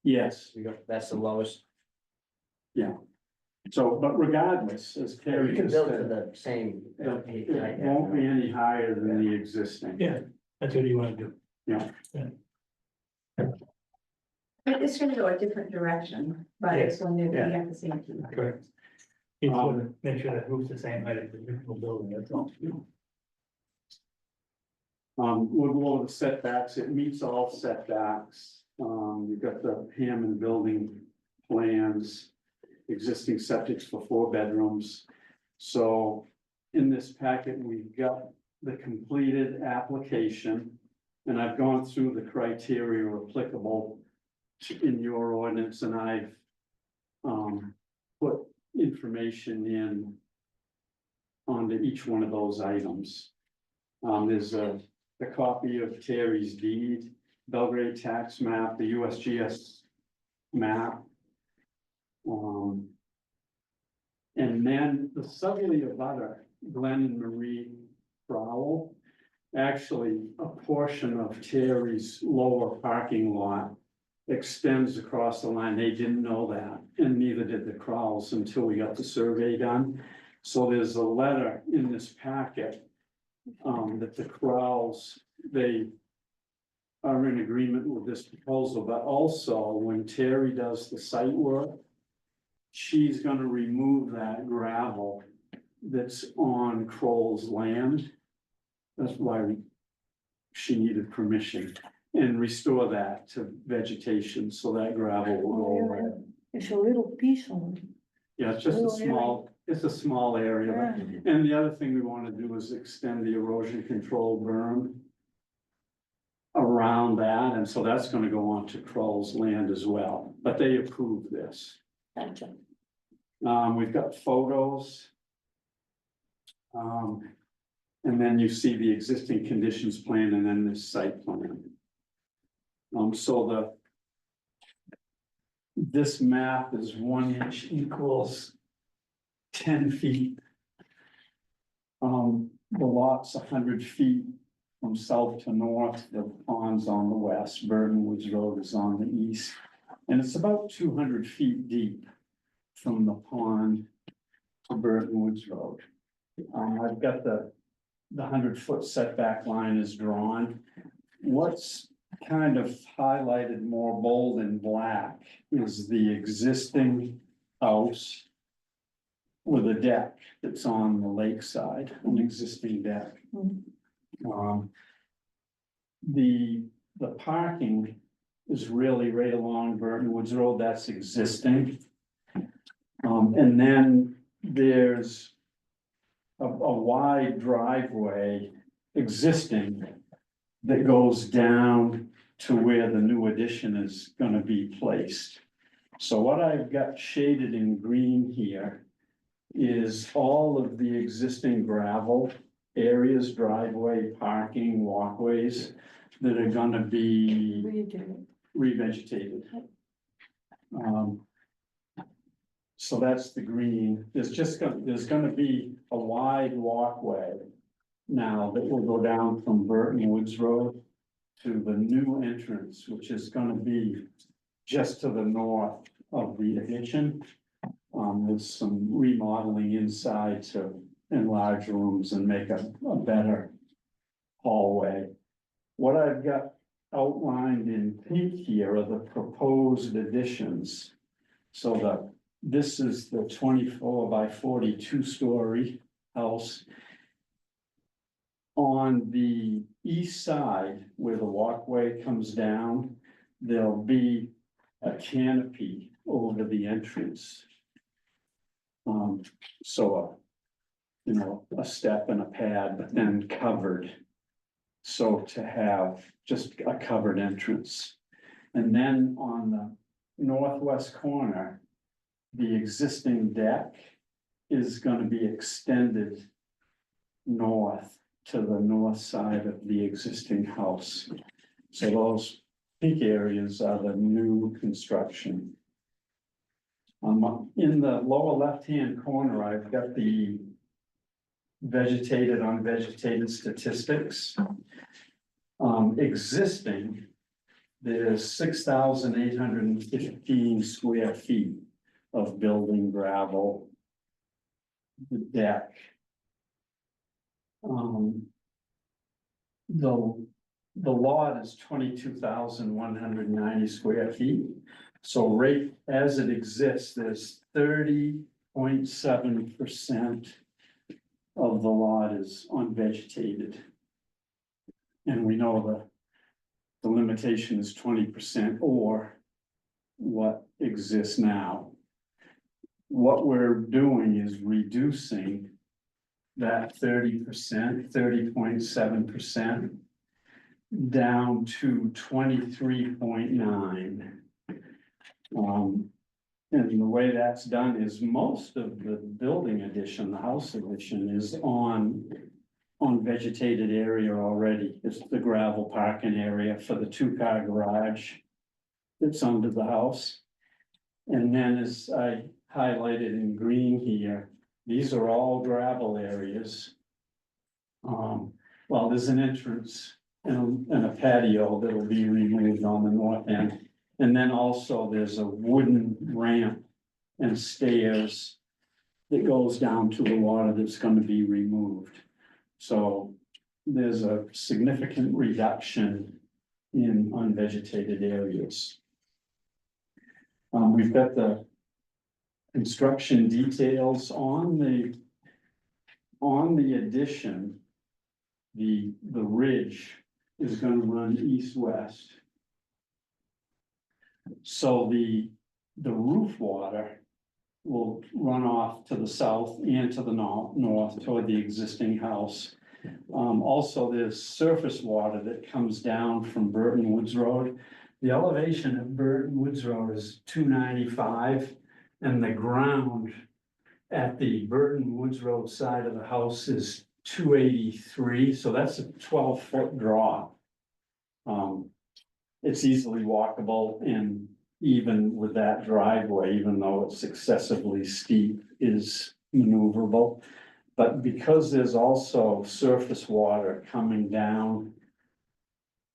Yes, That's the lowest. yeah. So, but regardless, as Terry You can just build to said, the same. it won't be any higher than the existing. Yeah, that's what you wanna do. Yeah. It's gonna go a different direction, but it's going to be at the same time. Correct. You just wanna make sure that roof's the same height as the original building, that's all. We'll go over the setbacks, it meets all setbacks, you've got the Hammond building plans. Existing septics for 4 bedrooms. So in this packet, we've got the completed application. And I've gone through the criteria applicable in your ordinance, and I've put information in onto each one of those items. There's a copy of Terry's deed, Belgrade tax map, the USGS map. And then the southerly abutter, Glenn and Marie Crowell, actually, a portion of Terry's lower parking lot extends across the line. They didn't know that, and neither did the Crowells until we got the survey done. So there's a letter in this packet that the Crowells, they are in agreement with this proposal, but also when Terry does the site work, she's gonna remove that gravel that's on Kroll's land. That's why she needed permission, and restore that to vegetation, so that gravel will go away. It's a little piece on. Yeah, it's just a Little area. small area, but- and the other thing we wanna do is extend the erosion control berm around that, and so that's gonna go on to Kroll's land as well, but they approved this. Gotcha. We've got photos. And then you see the existing conditions plan and then this site plan. So this map is 1 inch equals 10 feet. The lot's 100 feet from south to north, the pond's on the west, Burton Woods Road is on the east. And it's about 200 feet deep from the pond to Burton Woods Road. I've got the 100-foot setback line is drawn. What's kind of highlighted more bold in black is the existing house with a deck that's on the lakeside, an existing deck. The parking is really right along Burton Woods Road, that's existing. And then there's a wide driveway existing that goes down to where the new addition is gonna be placed. So what I've got shaded in green here is all of the existing gravel areas, driveway, parking, walkways that are gonna be revegetated. So that's the green. There's gonna be a wide walkway now that will go down from Burton Woods Road to the new entrance, which is gonna be just to the north of the addition. with some remodeling inside to enlarge rooms and make a better hallway. What I've got outlined in pink here are the proposed additions. So this is the 24 by 42 story house. On the east side, where the walkway comes down, there'll be a canopy over the entrance. So a step and a pad, but then covered. So to have just a covered entrance. And then on the northwest corner, the existing deck is gonna be extended north to the north side of the existing house. So those pink areas are the new construction. In the lower left-hand corner, I've got the vegetated, unvegetated statistics. Existing, there's 6,815 square feet of building gravel. The deck. The lot is 22,190 square feet. So right as it exists, there's 30.7% of the lot is unvegetated. And we know the limitation is 20% or what exists now. What we're doing is reducing that 30%, 30.7% down to 23.9. And the way that's done is most of the building addition, the house addition is on vegetated area already. It's the gravel parking area for the 2-car garage that's under the house. And then as I highlighted in green here, these are all gravel areas. Well, there's an entrance and a patio that'll be removed on the north end. And then also there's a wooden ramp and stairs that goes down to the water that's gonna be removed. So there's a significant reduction in unvegetated areas. We've got the construction details on the addition. The ridge is gonna run east-west. So the roof water will run off to the south and to the north toward the existing house. Also, there's surface water that comes down from Burton Woods Road. The elevation of Burton Woods Road is 295, and the ground at the Burton Woods Road side of the house is 283, so that's a 12-foot drop. It's easily walkable, and even with that driveway, even though it's excessively steep, is maneuverable. But because there's also surface water coming down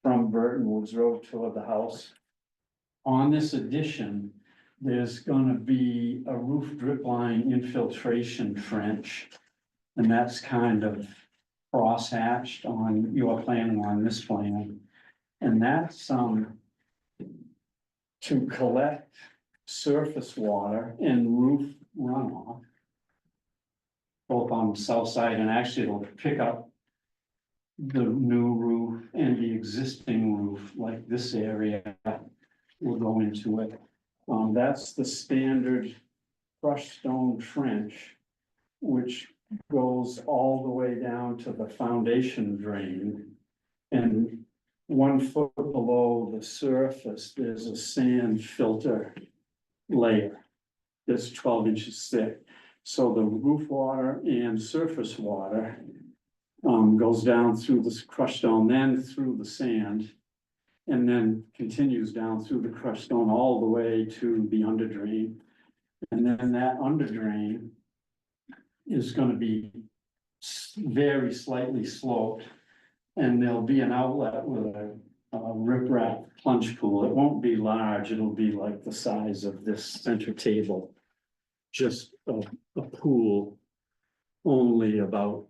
from Burton Woods Road toward the house, on this addition, there's gonna be a roof drip line infiltration trench. And that's kind of cross-hatched on your plan and on this plan. And that's to collect surface water and roof runoff, both on the south side, and actually it'll pick up the new roof and the existing roof, like this area will go into it. That's the standard crushed stone trench, which goes all the way down to the foundation drain. And 1 foot below the surface, there's a sand filter layer that's 12 inches thick. So the roof water and surface water goes down through this crushed stone, then through the sand, and then continues down through the crushed stone all the way to the under drain. And then that under drain is gonna be very slightly sloped. And there'll be an outlet with a riprap plunge pool. It won't be large, it'll be like the size of this center table. just a pool only about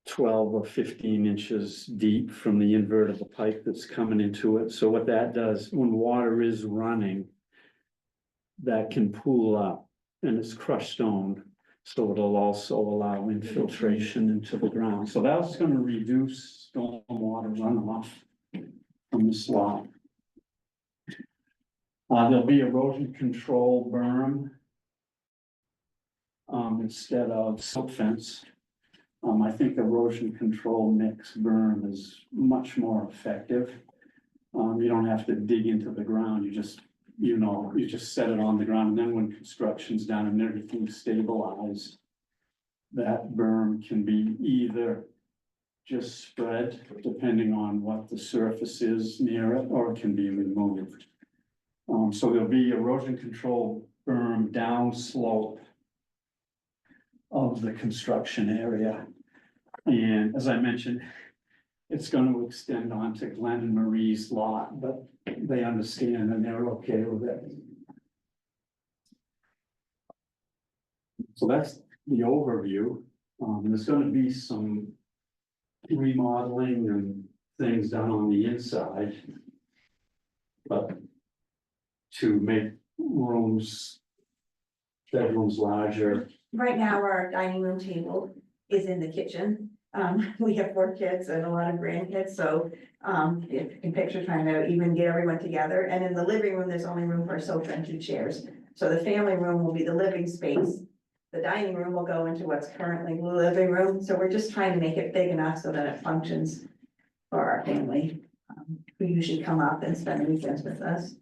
12 or 15 inches deep from the invert of the pipe that's coming into it. So what that does, when water is running, that can pool up and it's crushed stone. So it'll also allow infiltration into the ground. So that's gonna reduce stormwater runoff from the slot. There'll be erosion control berm instead of silt fence. I think erosion control mix berm is much more effective. You don't have to dig into the ground, you just set it on the ground, and then when construction's done and everything's stabilized, that berm can be either just spread, depending on what the surface is near it, or it can be removed. So there'll be erosion control berm down slope of the construction area. And as I mentioned, it's going to extend onto Glenn and Marie's lot, but they understand and they're okay with it. So that's the overview. There's going to be some remodeling and things done on the inside, but to make bedrooms larger. Right now, our dining room table is in the kitchen. We have 4 kids and a lot of grandkids, so if you can picture trying to even get everyone together. And in the living room, there's only room for a sofa and 2 chairs. So the family room will be the living space. The dining room will go into what's currently the living room. So we're just trying to make it big enough so that it functions for our family, who usually come up and spend the weekends with us.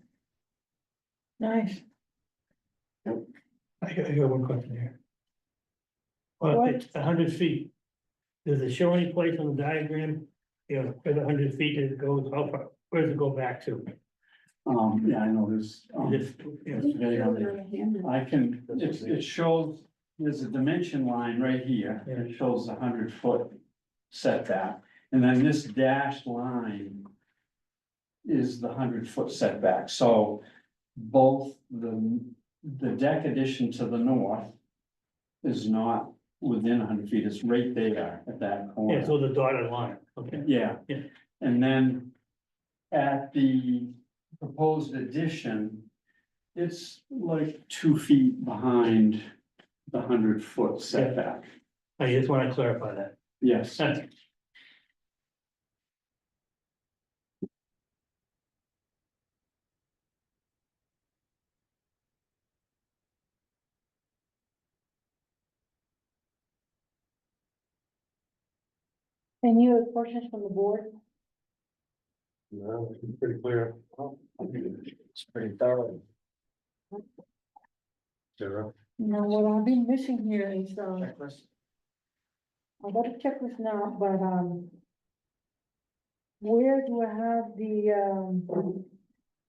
Nice. I got one question here. What? Well, it's 100 feet. Does it show any place on the diagram, where the 100 feet is goes, how far, where does it go back to? Yeah, I know there's, Just, it shows, there's a dimension line right here, and it shows a 100-foot setback. And then this dashed line is the 100-foot setback. So both the deck addition to the north is not within 100 feet, it's right there at that corner. Yeah, so the dotted line, okay. Yeah. Yeah. And then at the proposed addition, it's like 2 feet behind the 100-foot setback. I just want to clarify that. Yes. Thank you. Any other questions from the board? No, it's pretty clear. It's pretty thorough. Sarah? Now, what I've been missing here is, Checklist. I got a checklist now, but, where do I have the,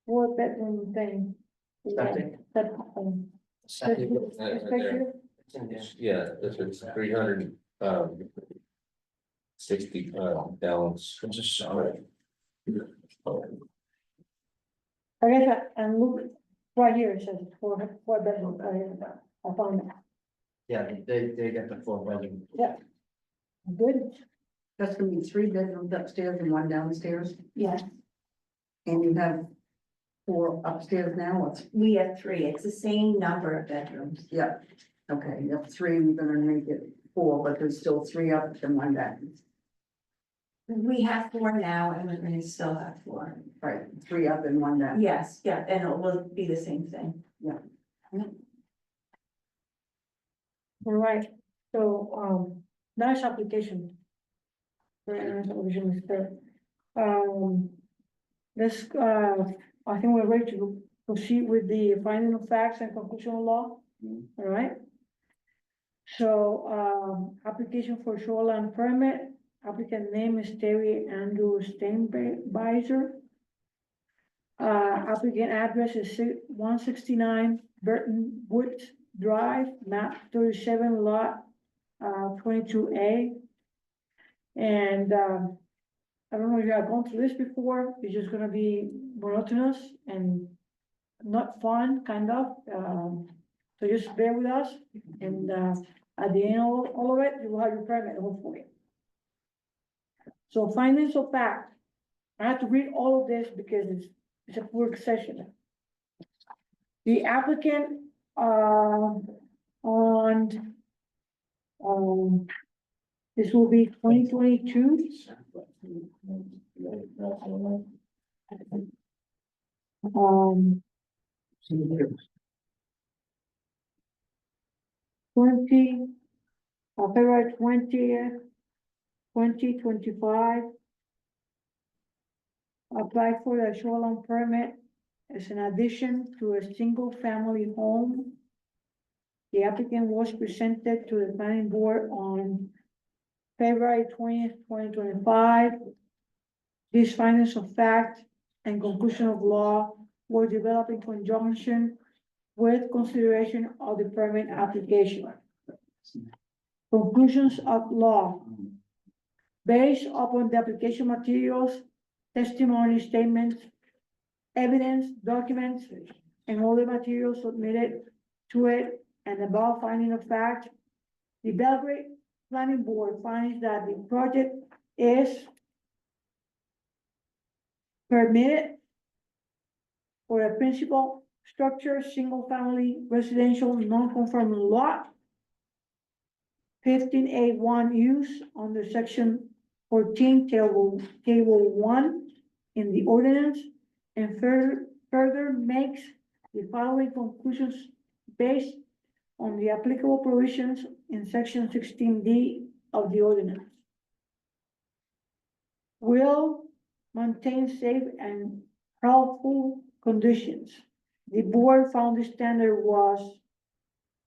4-bedroom thing? Septic. Septic thing. Septic. This picture? It's in there. Yeah, this is 300, 60 gallons. I guess and look, right here, it says 4-bedroom, I found it. Yeah, they got the 4-bedroom. Good, That's gonna be 3 bedrooms upstairs and 1 downstairs, yeah. and you have 4 upstairs now, it's, We have 3. It's the same number of bedrooms. yeah. Okay, you have 3, we're gonna make it 4, but there's still 3 up and 1 down. We have 4 now and we're going to still have 4. Right, 3 up and 1 down. Yes, yeah, and it will be the same thing. All right, so, nice application. Very nice application, Mr. Let's, I think we're ready to proceed with the finding of facts and conclusion of law. All right. So, application for shoreline permit, applicant name is Terry Andrew Steinbeiser. Applicant address is 169 Burton Woods Drive, map 37, lot 22A. And I don't know if you have gone through this before, it's just gonna be monotonous and not fun, kind of, so just bear with us, and, at the end of all of it, you will have your permit, hopefully. So findings of fact, I have to read all of this because it's a work session. The applicant, on, this will be 2022. Um, 20, February 20th, 2025. Apply for a shoreline permit as an addition to a single-family home. The applicant was presented to the planning board on February 20th, 2025. These findings of fact and conclusion of law were developed in conjunction with consideration of the permit application. Conclusions of law. Based upon the application materials, testimony statements, evidence, documents, and all the materials submitted to it, and above finding of fact, the Belgrade Planning Board finds that the project is permitted for a principal structure, single-family residential non-conforming lot, 15A1 use under section 14, table 1 in the ordinance, and further makes the following conclusions based on the applicable provisions in section 16D of the ordinance. Will maintain safe and healthful conditions. The board found the standard was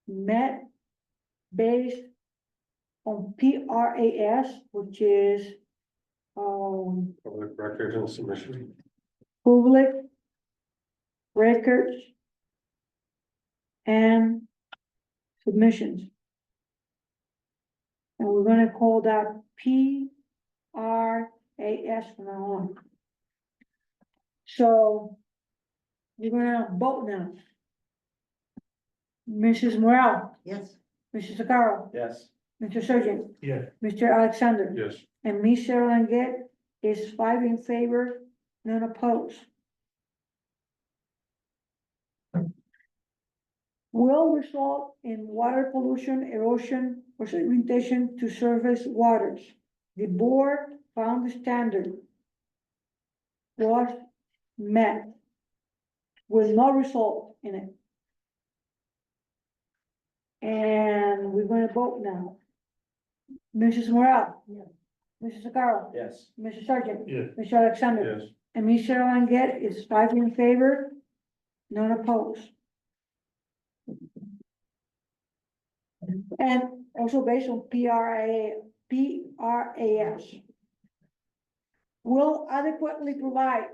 met based on PRAS, which is Public records and submission. public records and submissions. And we're gonna call that PRAS from now on. So we're gonna vote now. Mrs. Morel, Yes. Mrs. Sakara, Yes. Mr. Surgeon, Yeah. Mr. Alexander. Yes. And me, Cheryl Langet, is 5 in favor, none opposed. Will result in water pollution, erosion, or sedimentation to surface waters. The board found the standard was met. Will not result in it. And we're gonna vote now. Mrs. Morel. Yes. Mrs. Sakara. Yes. Mr. Sergeant. Yes. Mr. Alexander. Yes. And me, Cheryl Langet, is 5 in favor, none opposed. And also based on PRAS. Will adequately provide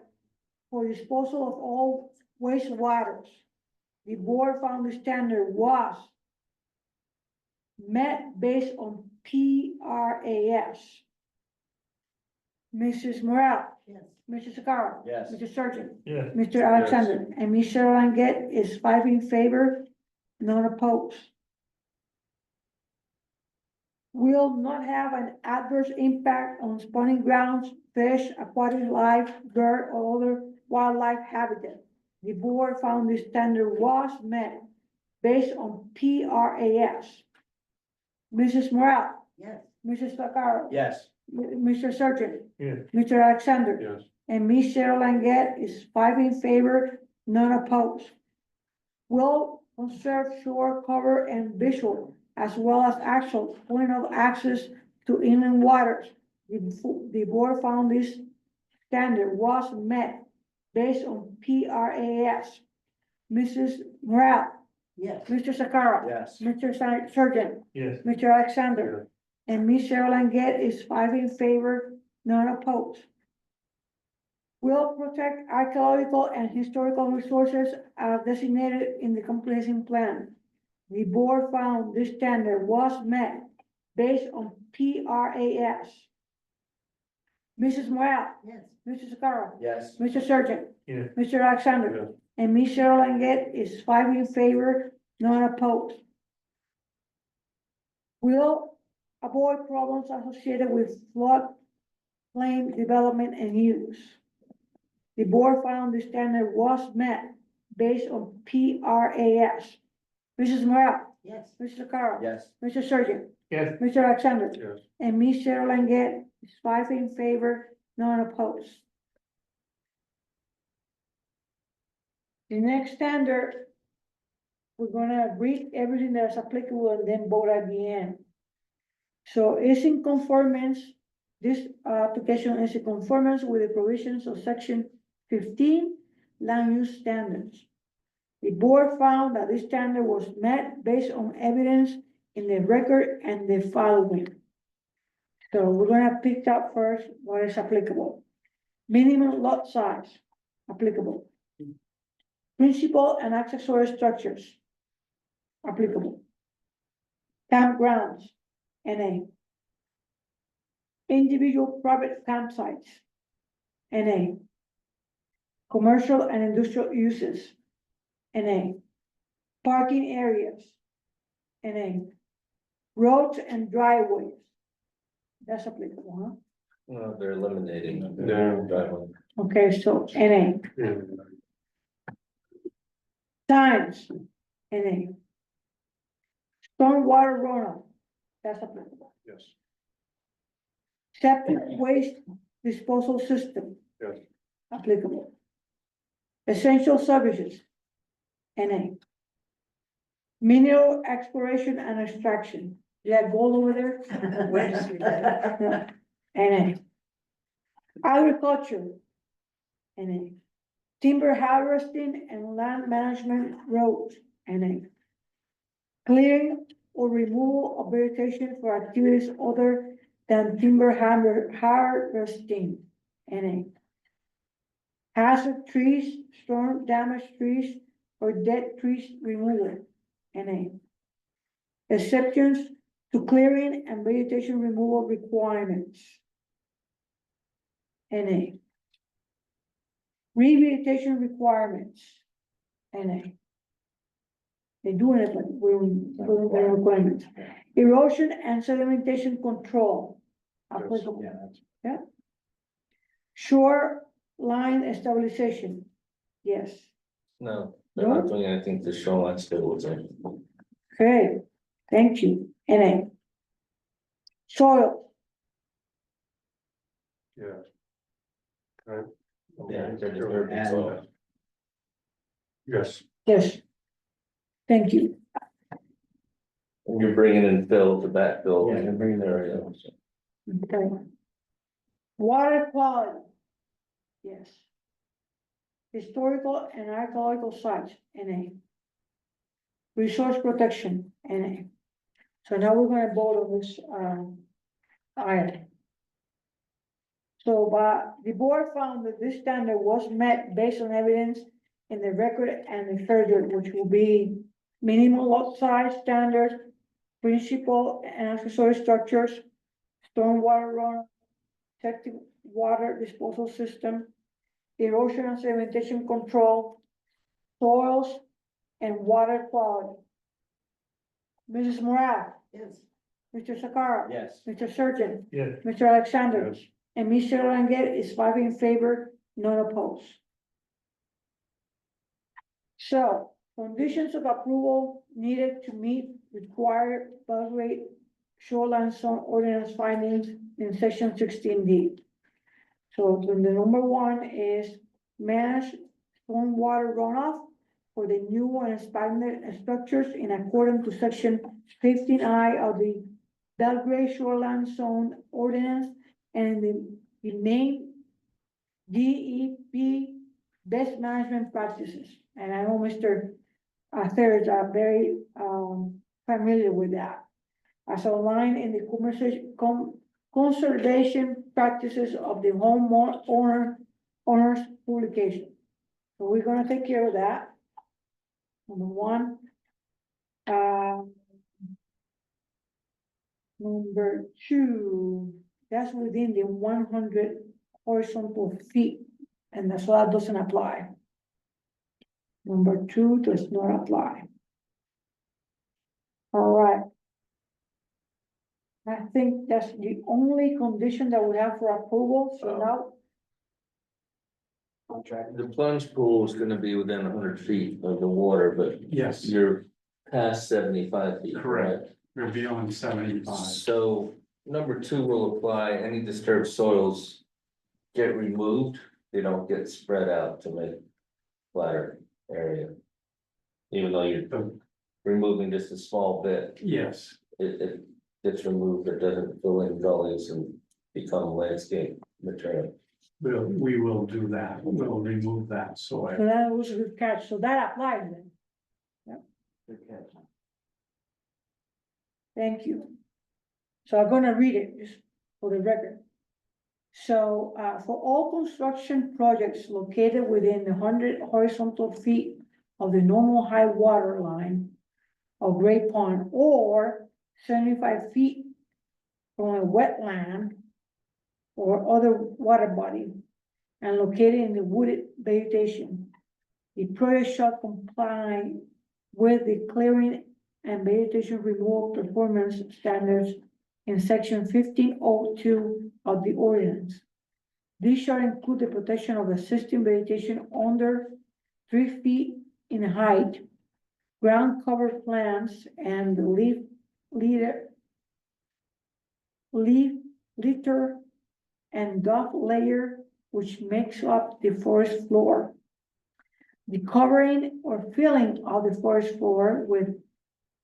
for disposal of all wastewaters. The board found the standard was met based on PRAS. Mrs. Morel. Yes. Mr. Sakara. Yes. Mr. Surgeon. Yeah. Mr. Alexander. And me, Cheryl Langet, is 5 in favor, none opposed. Will not have an adverse impact on spawning grounds, fish, aquatic life, bird, or other wildlife habitat. The board found the standard was met based on PRAS. Mrs. Morel. Yes. Mrs. Sakara. Yes. Mr. Surgeon. Yeah. Mr. Alexander. Yes. And me, Cheryl Langet, is 5 in favor, none opposed. Will conserve shore cover and visual, as well as actual point of access to inland waters. The board found this standard was met based on PRAS. Mrs. Morel. Yes. Mr. Sakara. Yes. Mr. Surgeon. Yes. Mr. Alexander. And me, Cheryl Langet, is 5 in favor, none opposed. Will protect archaeological and historical resources as designated in the comprehensive plan. The board found this standard was met based on PRAS. Mrs. Morel. Yes. Mr. Sakara. Yes. Mr. Surgeon. Yeah. Mr. Alexander. and Ms. Cheryl Langet is 5 in favor, none opposed. Will avoid problems associated with floodplain development and use. The board found the standard was met based on PRAS. Mrs. Morel, Yes. Mr. Carl. Yes. Mr. Surgeon, Yes. Mr. Alexander. Yes. And Ms. Cheryl Langet is 5 in favor, none opposed. The next standard, we're gonna read everything that's applicable and then vote at the end. So it's in conformance, this application is in conformance with the provisions of section 15 land use standards. The board found that this standard was met based on evidence in the record and the following. So we're gonna pick up first what is applicable. Minimum lot size, applicable. Principal and accessory structures, applicable. Campgrounds, NA. Individual private campsites, NA. Commercial and industrial uses, NA. Parking areas, NA. Roads and driveways, that's applicable, huh? No, they're eliminating. Yeah. Driveway. Okay, so NA. Yeah. Signs, NA. Stormwater runoff, that's applicable. Yes. Septic waste disposal system, Yes. applicable. Essential services, NA. Mineral exploration and extraction, is that gold over there? No. NA. Agriculture, NA. Timber harvesting and land management roads, NA. Clearing or removal of vegetation for activities other than timber harvesting, NA. Hazard trees, storm damaged trees, or dead trees removal, NA. Exceptions to clearing and vegetation removal requirements, NA. Rehabilitation requirements, NA. They're doing it, but we're doing their requirements. Erosion and sedimentation control, applicable. Yeah. Shoreline stabilization, yes. No, they're not doing anything to shoreline stabilization. Okay, thank you. NA. Soil, Yeah. Okay. Yeah, they're disturbing soil. Yes. yes. Thank you. And you're bringing in fill to backfill. Yeah, you're bringing area. Okay. Water quality, yes. Historical and archaeological sites, NA. Resource protection, NA. So now we're gonna vote on this, item. So, the board found that this standard was met based on evidence in the record and the further, which will be minimum lot size standards, principal and accessory structures, stormwater runoff, septic water disposal system, erosion and sedimentation control, soils, and water quality. Mrs. Morale, Yes. Mr. Sakara. Yes. Mr. Surgeon, Yes. Mr. Alexander. Yes. And Ms. Cheryl Langet is 5 in favor, none opposed. So, conditions of approval needed to meet required Belgrade shoreline zone ordinance findings in section 16D. So the number 1 is manage stormwater runoff for the new and expanded structures in accordance to section 15I of the Belgrade shoreline zone ordinance and the main DEP best management practices. And I know Mr. Thirds are very familiar with that. As outlined in the conservation practices of the owners publication. So we're gonna take care of that. Number 1. Number 2, that's within the 100 horizontal feet, and that's why that doesn't apply. Number 2 does not apply. All right. I think that's the only condition that we have for approval, so now, Contract. The plunge pool is gonna be within 100 feet of the water, but Yes, you're past 75 feet. Correct. we're beyond 75. So number 2 will apply, any disturbed soils get removed, they don't get spread out to make flatter area. Even though you're removing just a small bit, Yes, it gets removed, it doesn't fill in gullies and become landscape material. we will do that. We'll remove that soil. so that was a good catch, so that applies then, Good catch. thank you. So I'm gonna read it just for the record. So, for all construction projects located within 100 horizontal feet of the normal high water line of Great Pond, or 75 feet from a wetland or other water body, and located in the wooded vegetation, the project shall comply with the clearing and vegetation removal performance standards in section 1502 of the ordinance. These shall include the protection of existing vegetation under 3 feet in height, ground cover plants, and the litter and duff layer which makes up the forest floor. The covering or filling of the forest floor with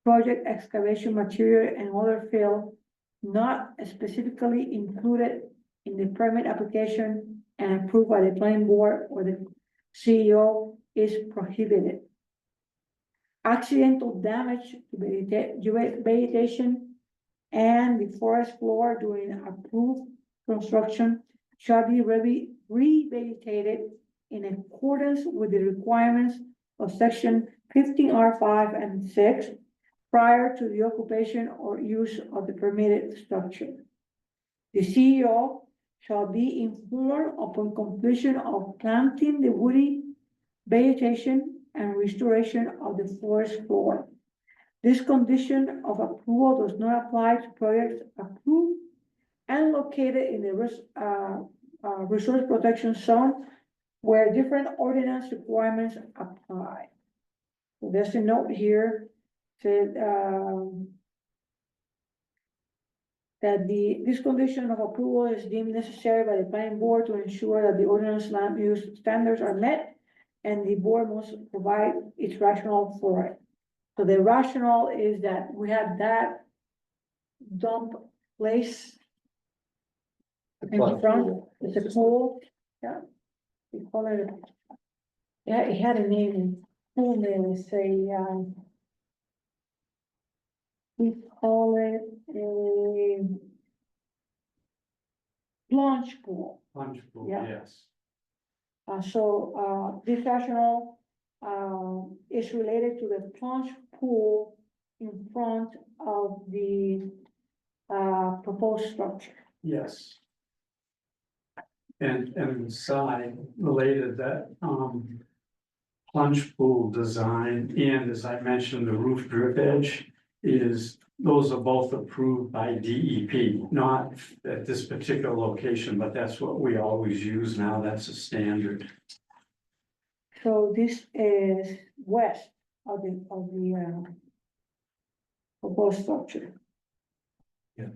project excavation material and other fill not specifically included in the permit application and approved by the planning board or the CEO is prohibited. Accidental damage to vegetation and the forest floor during approved construction shall be revegetated in accordance with the requirements of section 15R5 and 6 prior to the occupation or use of the permitted structure. The CEO shall be informed upon completion of planting the woody vegetation and restoration of the forest floor. This condition of approval does not apply to projects approved and located in the resource protection zone where different ordinance requirements apply. So there's a note here said that this condition of approval is deemed necessary by the planning board to ensure that the ordinance land use standards are met, and the board must provide its rationale for it. So the rationale is that we had that dump place in front, it's a pool, yeah. We call it, yeah, it had a name, pool name, it's a, we call it a plunge pool. Plunge pool, Yeah. yes. This rationale, is related to the plunge pool in front of the, proposed structure. Yes. And side related that, plunge pool design, and as I mentioned, the roof drip edge those are both approved by DEP, not at this particular location, but that's what we always use now, that's a standard. So this is west of the, proposed structure. Yeah.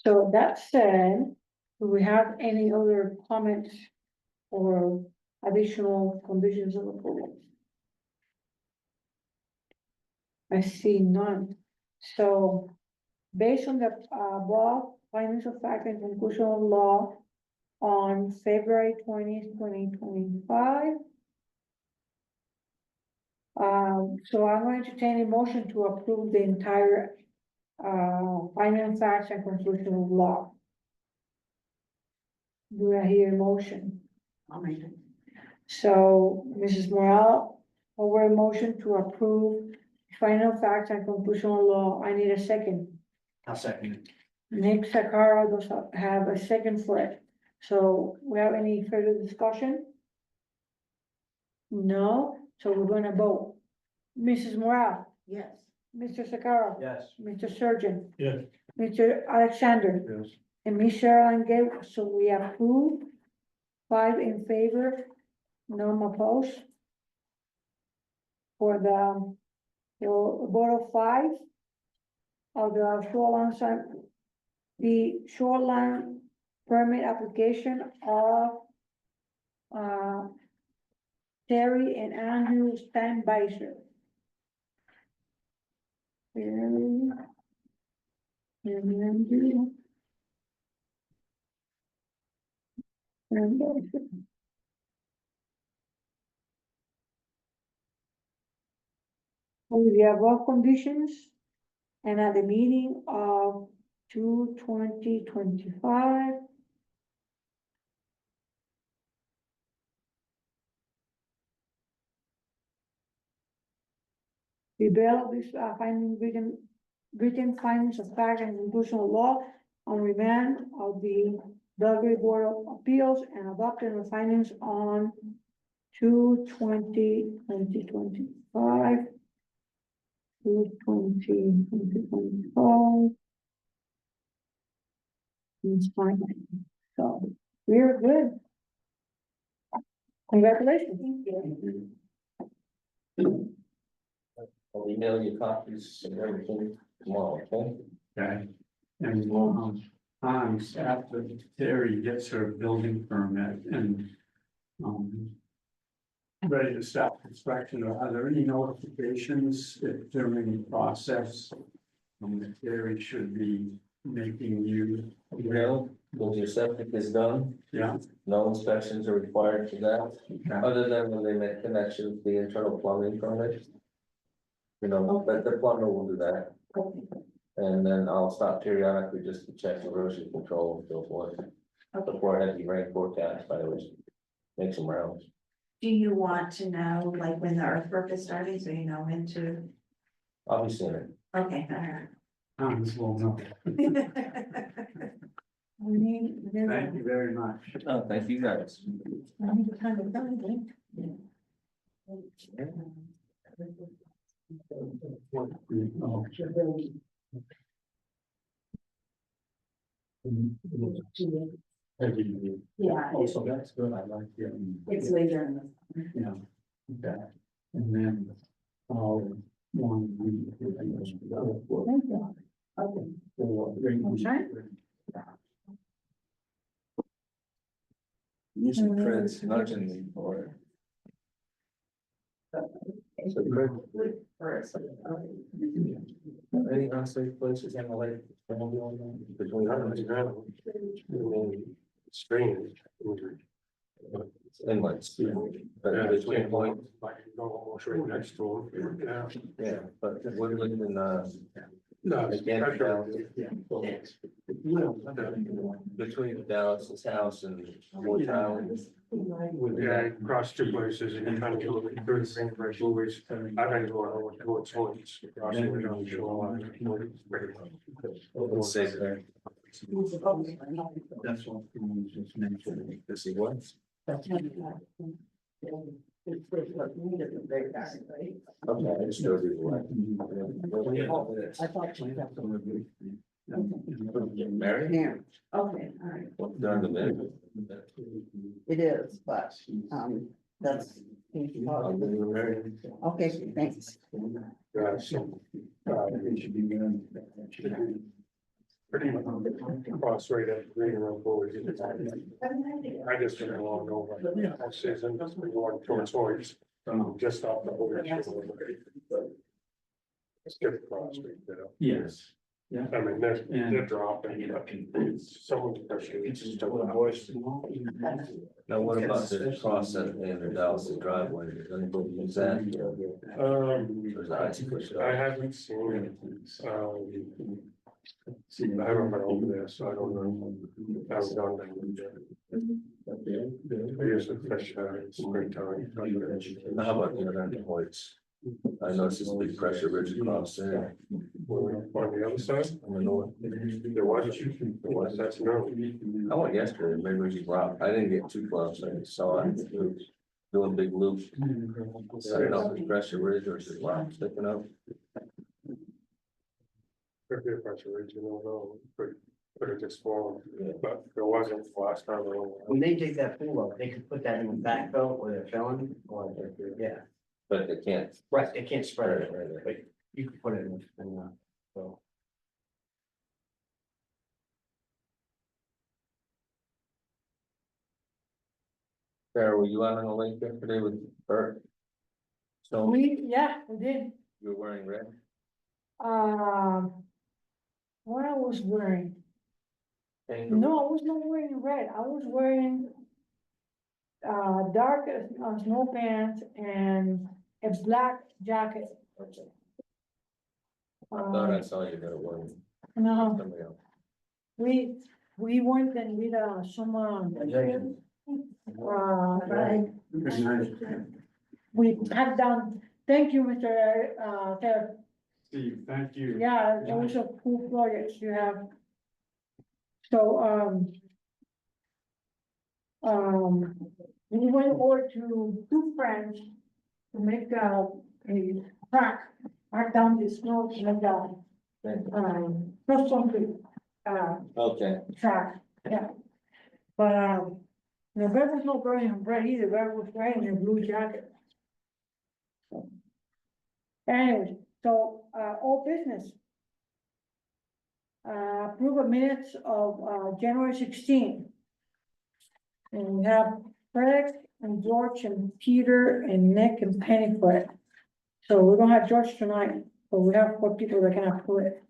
So that said, do we have any other comments or additional conditions of approval? I see none. So based on the above findings of fact and conclusion of law on February 20th, 2025. So I'm going to entertain a motion to approve the entire finding of facts and conclusion of law. Do I hear a motion? I'll make it. So Mrs. Morel, over a motion to approve final facts and conclusion of law. I need a second. I'll second. Nick Sakara does have a second for it. So we have any further discussion? No, so we're gonna vote. Mrs. Morale, Yes. Mr. Sakara, Yes. Mr. Surgeon, Yes. Mr. Alexander, Yes. and Ms. Cheryl Gale, so we approve. 5 in favor, none opposed. For the vote of 5 of the shoreline permit application of Terry and Andrew Steinbeiser. Terry and Andrew. Steinbeiser. With the above conditions and at the meeting of 2/20/25. Develop this finding written findings of fact and conclusion of law on remand of the Belgrade Board of Appeals and adopted the findings on 2/20/2025. 2/20/2025. It's fine, so we're good. Congratulations. I'll email you copies and everything tomorrow, okay? Okay, and Hans, after Terry gets her building permit and, ready to start construction, are there any notifications that during the process, that Terry should be making you aware? No, when your septic is done, Yeah, no inspections are required for that, okay, other than when they make connections, the internal plumbing permit. You know, but the plumber will do that. And then I'll stop periodically just to check erosion control and so forth. Before heavy rain forecast, I always make some rounds. Do you want to know, like, when the earthwork is starting, so you know when to, I'll be seeing it. okay, all right. Hans will know. Thank you very much. Oh, thank you guys. Yeah, Also, that's good, I like it. it's later in the. Yeah, okay, and then, one. Usually Fred's nudging me for it. So Fred, any unsafe places in the lake? Between Strange. inlets, but between point, Like, no, almost right next to him. Yeah. yeah, but Woodland and No, again, yeah. between Dallas's house and Moortown. Yeah, across two places, and you kind of go through the same fresh movies. I've been going over towards Hoyts, crossing the down the shoreline. It's safe there. That's what we just mentioned. To see what? Okay, I just drove you away. I thought you got Get married? Yeah, okay, all right. Well, during the minute. It is, but, that's. I'll get you married. Okay, thanks. Yeah, so, it should be good. Pretty much cross right at Green Road Boys. I just didn't want to go, but yeah, that season, that's been going towards Hoyts, just off the whole. It's good cross street, you know. Yes, yeah. I mean, they're dropping, but someone's pushing, it's just a little voice. Now, what about the cross at the end of Dallas driveway? Does anybody use that? Or is that ice pushed I up? haven't seen it. I haven't been over there, so I don't know. I haven't gone down there. I usually fish in springtime. How about the other Hoyts? I know it's just a big pressure ridge across there. On the other side, On the north. there was, that's no. I went yesterday, maybe we just rock. I didn't get too close. I just saw it. It was doing a big loop. I don't know if it's pressure ridge or just rock sticking up. Could be a pressure ridge, you don't know, could have just fallen, but there wasn't the last time. When they dig that pool up, they could put that in the backfill where they're filling, or, yeah, But they can't. right, they can't spread it, but you could put it in, so. Sarah, were you out on the lake yesterday with Bert? So Yeah, we did. you were wearing red? What I was wearing? Kangaroo? No, I was not wearing red. I was wearing dark snow pants and a black jacket. I thought I saw you there wearing No, somebody else. we went and did some we had done, thank you, Mr. Ter. Steve, thank you. Yeah, it was a cool project you have. So, we went over to two friends to make a track down the snow to make cross country, Okay, track, yeah. But, the bear was not wearing red either, bear was wearing a blue jacket. Anyways, so, all business. Approve of minutes of, January 16. And we have Fred and George and Peter and Nick and Penny for it. So we don't have George tonight, but we have 4 people that can approve it.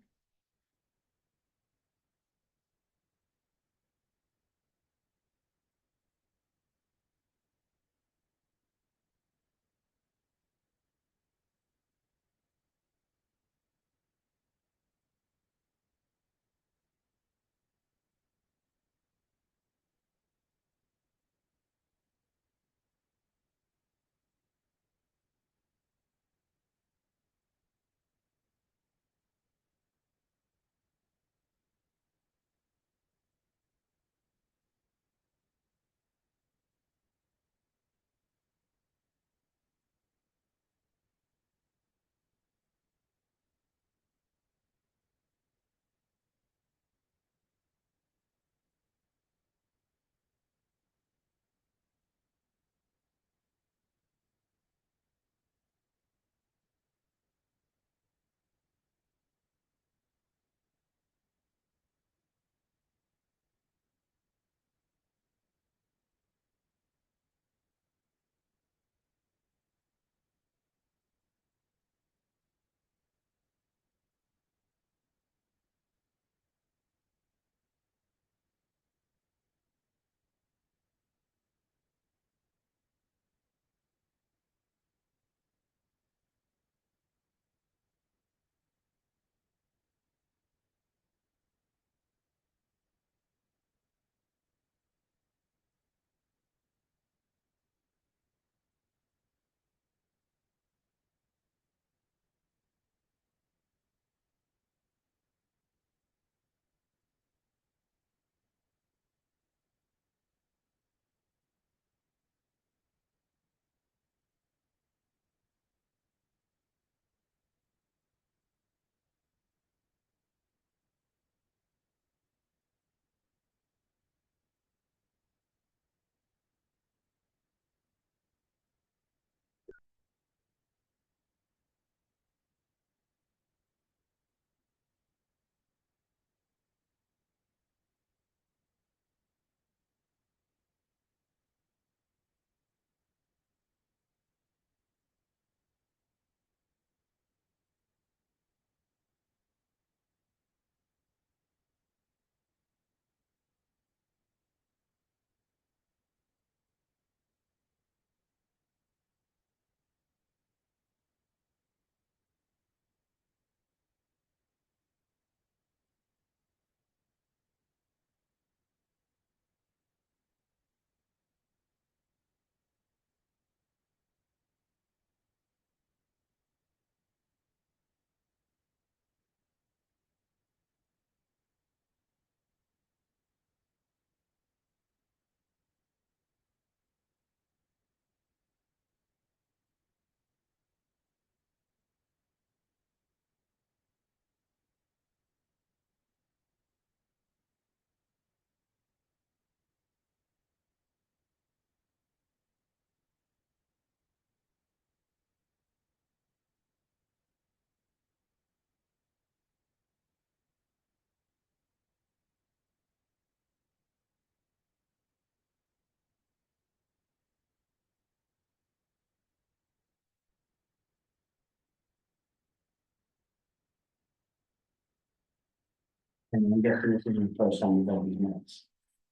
And I'm guessing this isn't the first time we've read these minutes.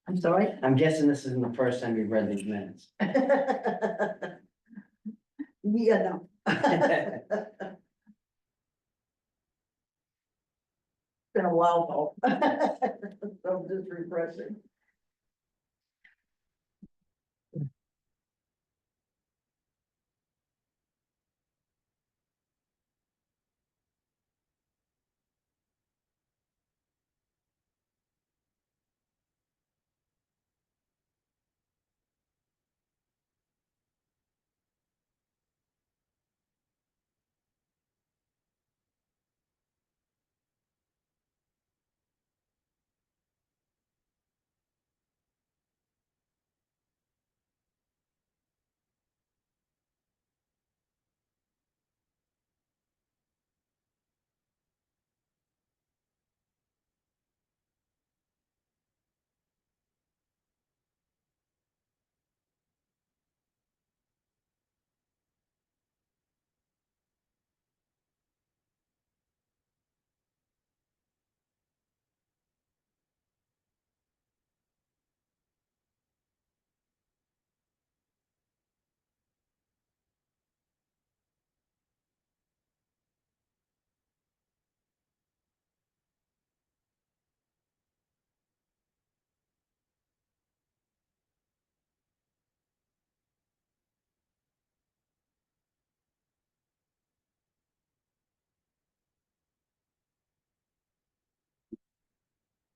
I'm sorry? I'm guessing this isn't the first time you've read these minutes. Yeah, no. Been a while though. So just refreshing.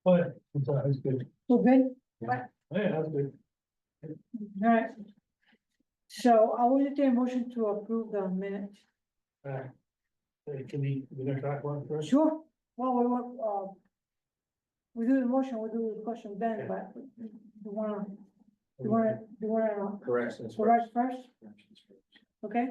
Oh, yeah, I'm sorry, that was good. We're good? Oh, yeah, that was good. Alright. So I will entertain a motion to approve the minutes. Can we're gonna talk one first? Sure, well, we want, we do the motion, we do the question then, but you wanna Corrections. correct first, okay?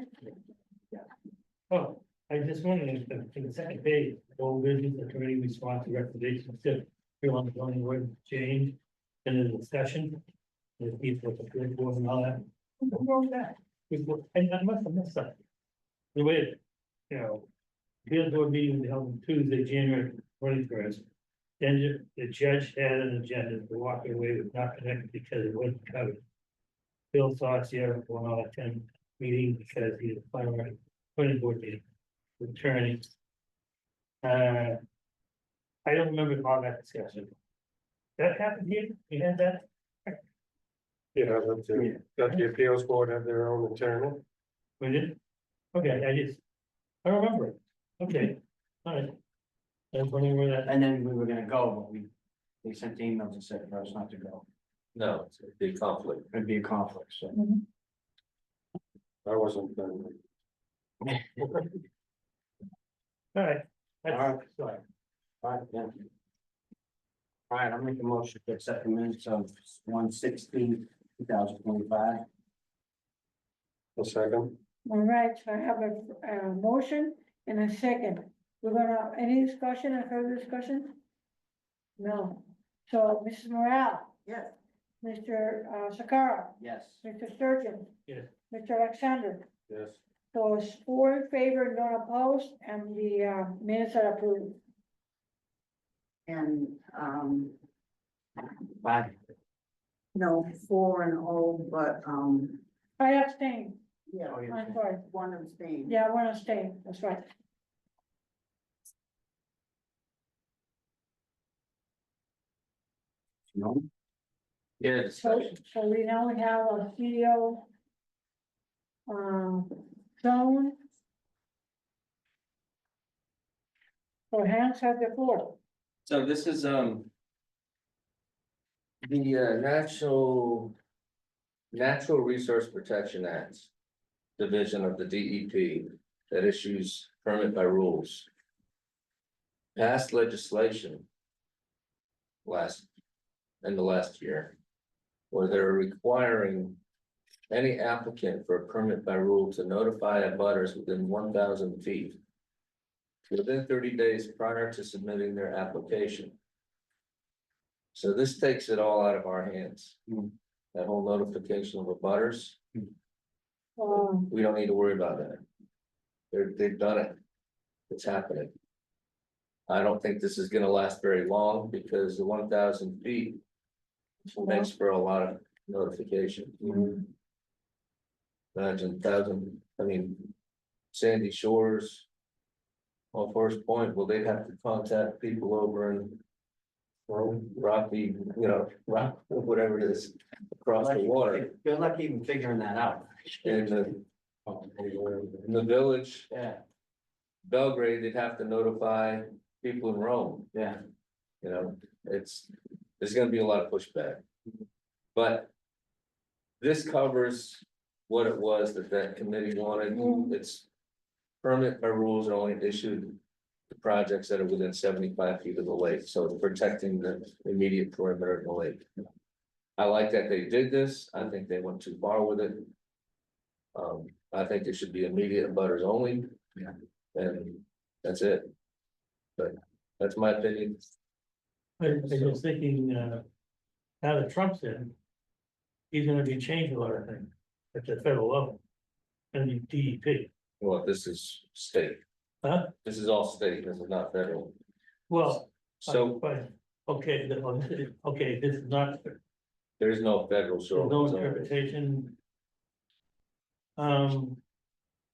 Oh, I just wondered if the second page, all business attorney response to recommendations, if you want the only word change in the discussion. The people with the good board and all that. What's wrong with that? And I must have missed something. The way, you know, field board meeting was held on Tuesday, January 21st. Then the judge had an agenda to walk away with not connected because it wasn't covered. Bill saw us here for all attend meeting because he was planning board meeting with attorney. I don't remember all that discussion. That happened here, we had that, Yeah, that the appeals board have their own attorney. we did, okay, I remember it, okay, all right. I was wondering where that, And then we were gonna go, but they sent emails and said for us not to go. No, it's a big conflict. It'd be a conflict, so. I wasn't. all right. That's, sorry. All right, yeah. All right, I'll make a motion to accept the minutes of 1/16/2025. A second. All right, so I have a motion and a second. We're gonna, any discussion and further discussion? No. So Mrs. Morale, Yes. Mr. Sakara, Yes. Mr. Sturgeon. Yes. Mr. Alexander, Yes. so it's 4 in favor, none opposed, and the minutes are approved. And, Bye. no, 4 and 0, but, I abstain, yeah, Oh, yeah. I'm sorry, one abstain. yeah, I want to stay, that's right. No? Yeah, So, discussion. so we now have a CEO zone. So Hans has the floor. So this is, the Natural Resource Protection Act. Division of the DEP that issues permit by rules. Passed legislation. In the last year. Where they're requiring any applicant for a permit by rule to notify abutters within 1,000 feet. Within 30 days prior to submitting their application. So this takes it all out of our hands. That whole notification of abutters, we don't need to worry about that. They've done it. It's happening. I don't think this is gonna last very long because the 1,000 feet makes for a lot of notification. Imagine 1,000, I mean, Sandy Shores. Well, Forest Point, well, they'd have to contact people over in Rocky, Rock, whatever it is, across the water. Good luck even figuring that out. In the village, Yeah, Belgrade, they'd have to notify people in Rome. yeah. There's gonna be a lot of pushback. But this covers what it was that committee wanted. It's permit by rules are only issued to projects that are within 75 feet of the lake, so it's protecting the immediate perimeter of the lake. I like that they did this. I think they went too far with it. I think it should be immediate butters only. Yeah. And that's it. But that's my opinion. I was thinking, now that Trump's in, he's gonna be changing a lot of things at the federal level. And the DEP, Well, this is state. huh? This is all state. This is not federal. Well, So but, okay, okay, this is not, there is no federal there's shore. no interpretation.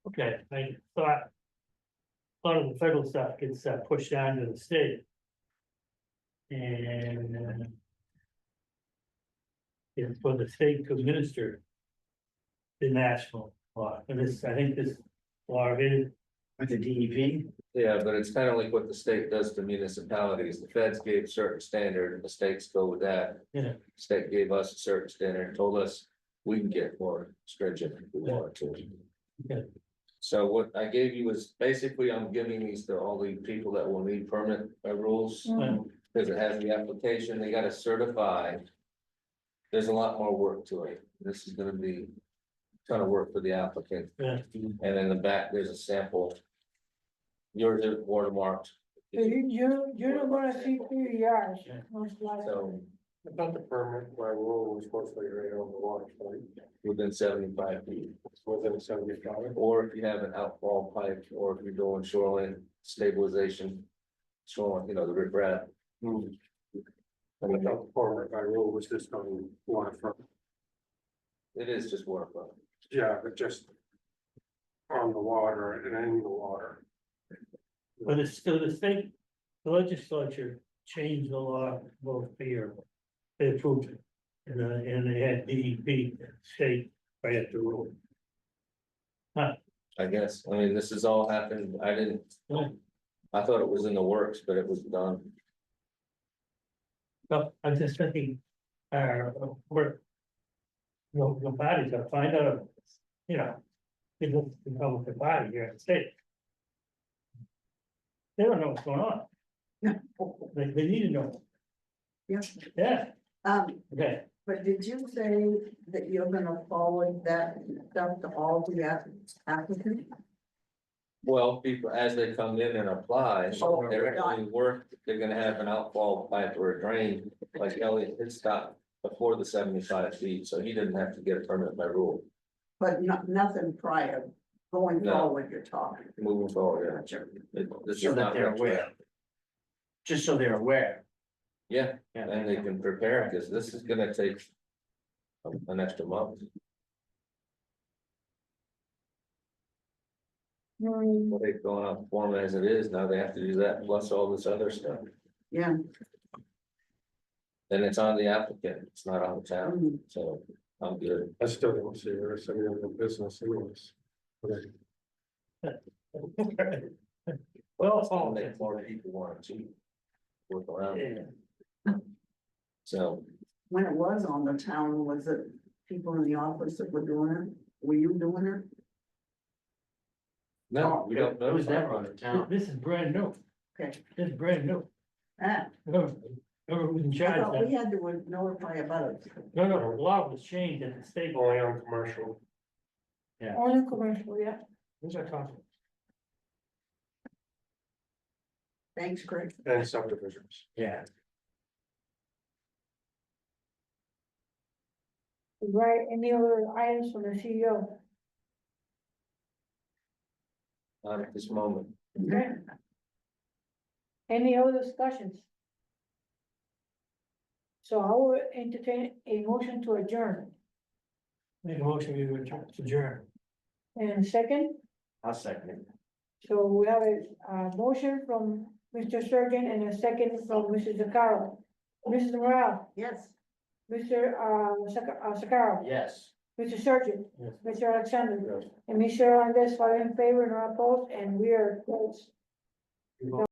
Okay, I thought. A lot of the federal stuff gets pushed down to the state. And. It's for the state to administer. The national law, and this, I think this law is. With the DEP, Yeah, but it's kind of like what the state does to municipalities. The feds gave certain standard, and the states go with that. Yeah. State gave us a certain standard, and told us we can get more stringent if we want to. Okay. So what I gave you is basically, I'm giving these to all the people that will need permit by rules. Because it has the application, they gotta certify. There's a lot more work to it. This is gonna be a ton of work for the applicant. Yeah. And in the back, there's a sample. Yours is watermarked. You're not gonna see 3 yards. Yeah. Most likely. So I thought the permit by rule was supposed to be right over the water, right? within 75 feet, It's within 75. or if you have an outfall pipe, or if you're doing shoreline stabilization. Shoreline, the riprap. I thought the permit by rule was just on waterfront. It is just waterfront. Yeah, but just on the water and in the water. But it's still the state, the legislature changed the law both year. They approved it, and they had DEP state right at the rule. I guess, I mean, this has all happened, I thought it was in the works, but it was done. So I'm just thinking, we're. The body's gonna find out, it looks to become the body here in the state. They don't know what's going on. They need to know. Yes, Yeah, but did you say that you're gonna forward that stuff to all the applicants? Well, people, as they come in and apply, Oh, they're got actually they're gonna have an outfall pipe or a drain, like Elliot, it stopped before the 75 feet, so he didn't have to get a permit by rule, But nothing prior, going No. forward, you're talking. moving forward, Gotcha. This so is that not they're aware. retroactive. Just so they're aware. Yeah, Yeah. and they can prepare, because this is gonna take an extra month. Well, they've gone up form as it is, now they have to do that plus all this other stuff, Yeah. and it's on the applicant, it's not on the town, Mhm. so I'm good. I still don't see there's any other business anyways. Okay. well, it's I'll all, make more people want to work around, yeah, so. When it was on the town, was it people in the office that were doing it? Were you doing it? No, we don't know. It was never on the town. this is brand new, Okay. this is brand new. Ah, Whoever was in I charge thought of we that, had to notify about it. no, the law was changed at the state. Only on commercial. Only commercial, yeah. Who's that talking? Thanks, Craig. And subdivisions. Yeah. Right, any other items from the CEO? Not at this moment. Okay. Any other discussions? So I will entertain a motion to adjourn. Make a motion to adjourn. And second, I'll second it. so we have a motion from Mr. Surgeon and a second from Mrs. Zakaro. Mrs. Morale, Yes. Mr. Sakaro, Yes. Mr. Surgeon, Yes. Mr. Alexander, and Mr. Hernandez, all in favor, no opposed, and we are closed.